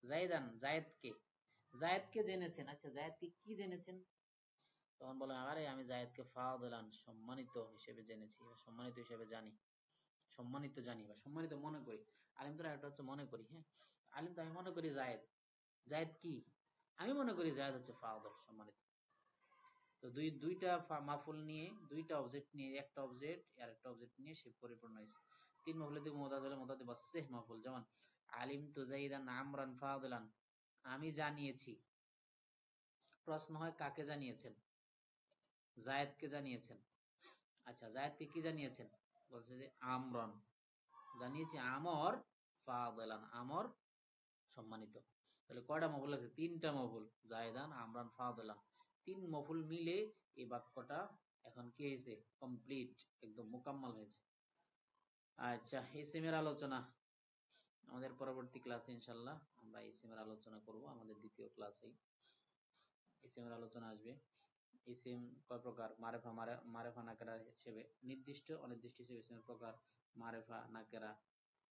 জাইদান জায়েদকে, জায়েদকে জেনেছেন, আচ্ছা জায়েদকে কি জেনেছেন? তখন বললাম আরে আমি জায়েদকে ফাদিলান, সম্মানিত হিসেবে জেনেছি, সম্মানিত হিসেবে জানি, সম্মানিত জানি বা সম্মানিত মনে করি। আলিম তো একটা হচ্ছে মনে করি, হ্যাঁ, আলিম তো আমি মনে করি জায়েদ, জায়েদ কি? আমি মনে করি জায়েদ হচ্ছে ফাদিল, সম্মানিত। তো দুইটা মাফুল নিয়ে, দুইটা অবজেক্ট নিয়ে, একটা অবজেক্ট আর একটা অবজেক্ট নিয়ে সে পরিপূর্ণ হয়েছে। তিন মাফুলের দিকে মুতাজ হলে মুতাদি বাসসিহ মাফুল, যেমন আলিম তু জাইদান আমরান ফাদিলান, আমি জানিয়েছি। প্রশ্ন হয় কাকে জানিয়েছেন? জায়েদকে জানিয়েছেন। আচ্ছা জায়েদকে কি জানিয়েছেন? বলছে যে আমরন, জানিয়েছি আমর ফাদিলান, আমর সম্মানিত। তাহলে কয়টা মফুল আছে? তিনটা মফুল, জায়দান আমরান ফাদিলান, তিন মফুল মিলে এই বাক্যটা এখন কি হয়েছে? কমপ্লিট, একদম মোকাম্মল হয়েছে। আচ্ছা ইসিমের আলোচনা আমাদের পরবর্তী ক্লাসে ইনশাআল্লাহ আমরা ইসিমের আলোচনা করব, আমাদের দ্বিতীয় ক্লাসেই ইসিমের আলোচনা আসবে। ইসিম কয় প্রকার? মারেফা, মারেফা নাকেরা হিসেবে, নির্দিষ্ট অনির্দিষ্ট হিসেবে ইসিমের প্রকার, মারেফা নাকেরা,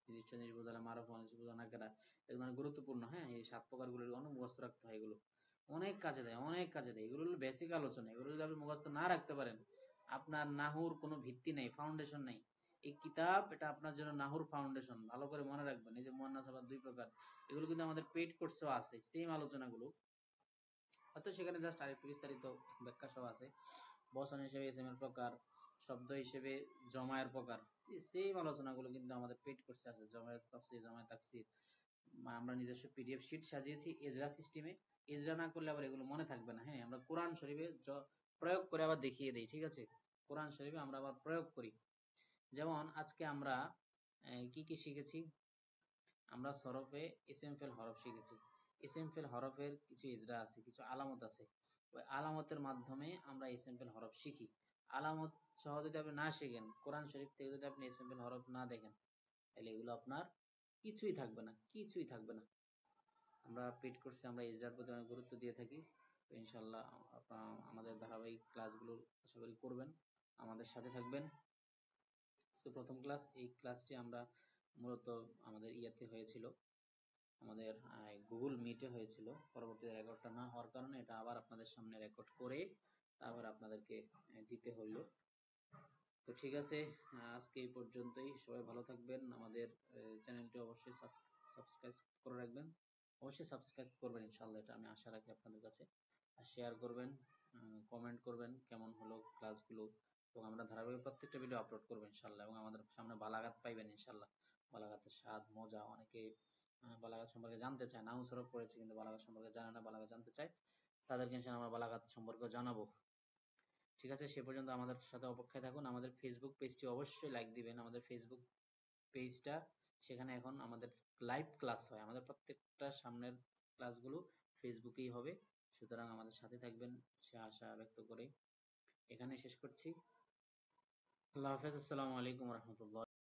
নির্দিষ্ট জিনিস বোঝালে মারুফ, অনির্দিষ্ট বোঝালে নাকেরা, এগুলো গুরুত্বপূর্ণ, হ্যাঁ, এই 7 প্রকারগুলো অনেক মুখস্থ রাখতে হয়, এগুলো অনেক কাজে দেয়, অনেক কাজে দেয়, এগুলো হলো বেসিক আলোচনা, এগুলো যদি আপনি মুখস্থ না রাখতে পারেন, আপনার নাহুর কোনো ভিত্তি নেই, ফাউন্ডেশন নেই। এই কিতাব এটা আপনার জন্য নাহুর ফাউন্ডেশন, ভালো করে মনে রাখবেন। এই যে মুয়ান্নাস আবার দুই প্রকার, এগুলো কিন্তু আমাদের পেইড কোর্সেও আছে, সেম আলোচনাগুলো, হয়তো সেখানে জাস্ট আরেকটু বিস্তারিত ব্যাখ্যা সহ আছে। বচন হিসেবে ইসমের প্রকার, শব্দ হিসেবে জমায়ের প্রকার, সেম আলোচনাগুলো কিন্তু আমাদের পেইড কোর্সে আছে, জমায়েত তাফসীর, জমায়েত তাকসীর। আমরা নিজস্ব পিডিএফ শিট সাজিয়েছি এজরা সিস্টেমে, এজরা না করলে আবার এগুলো মনে থাকবে না, হ্যাঁ, আমরা কোরআন শরীফে প্রয়োগ করে আবার দেখিয়ে দেই, ঠিক আছে? কোরআন শরীফে আমরা আবার প্রয়োগ করি। যেমন আজকে আমরা কি কি শিখেছি? আমরা সরফে ইসম ফেল হরফ শিখেছি। ইসম ফেল হরফের কিছু ইজরা আছে, কিছু আলামত আছে, ওই আলামতের মাধ্যমে আমরা ইসম ফেল হরফ শিখি। আলামত সহ যদি আপনি না শিখেন, কোরআন শরীফ থেকে যদি আপনি ইসম ফেল হরফ না দেখেন, তাহলে এগুলো আপনার কিছুই থাকবে না, কিছুই থাকবে না। আমরা পেড কোর্সে আমরা ইজরার প্রতি অনেক গুরুত্ব দিয়ে থাকি। তো ইনশাআল্লাহ আমাদের ধারাবাহিক ক্লাসগুলো আশা করি করবেন, আমাদের সাথে থাকবেন। তো প্রথম ক্লাস, এই ক্লাসটি আমরা মূলত আমাদের ইয়াতে হয়েছিল, আমাদের গুগল মিটে হয়েছিল, পরবর্তীতে রেকর্ডটা না হওয়ার কারণে এটা আবার আপনাদের সামনে রেকর্ড করে তারপর আপনাদেরকে দিতে হলো। তো ঠিক আছে, আজকে এই পর্যন্তই। সবাই ভালো থাকবেন। আমাদের চ্যানেলটি অবশ্যই সাবস্ক্রাইব করে রাখবেন। অবশ্যই সাবস্ক্রাইব করবেন ইনশাআল্লাহ, এটা আমি আশা রাখি আপনাদের কাছে। আর শেয়ার করবেন, কমেন্ট করবেন কেমন হলো ক্লাসগুলো, এবং আমরা ধারাবাহিক প্রত্যেকটা ভিডিও আপলোড করবো ইনশাআল্লাহ। এবং আমাদের সামনে বালাগাত পাইবেন ইনশাআল্লাহ। বালাগাতের স্বাদ মজা, অনেকে বালাগাত সম্পর্কে জানতে চায়, নাও সরব পড়েছে কিন্তু বালাগাত সম্পর্কে জানে না, বালাগাত জানতে চায়, তাদেরকে ইনশাআল্লাহ আমরা বালাগাত সম্পর্কে জানাবো। ঠিক আছে, সে পর্যন্ত আমাদের সাথে অপেক্ষায় থাকুন। আমাদের ফেসবুক পেজটি অবশ্যই লাইক দিবেন। আমাদের ফেসবুক পেজটা, সেখানে এখন আমাদের লাইভ ক্লাস হয়, আমাদের প্রত্যেকটা সামনের ক্লাসগুলো ফেসবুকেই হবে। সুতরাং আমাদের সাথে থাকবেন সে আশা ব্যক্ত করে এখানে শেষ করছি। আল্লাহ হাফেজ, আসসালামু আলাইকুম রহমতুল্লাহ।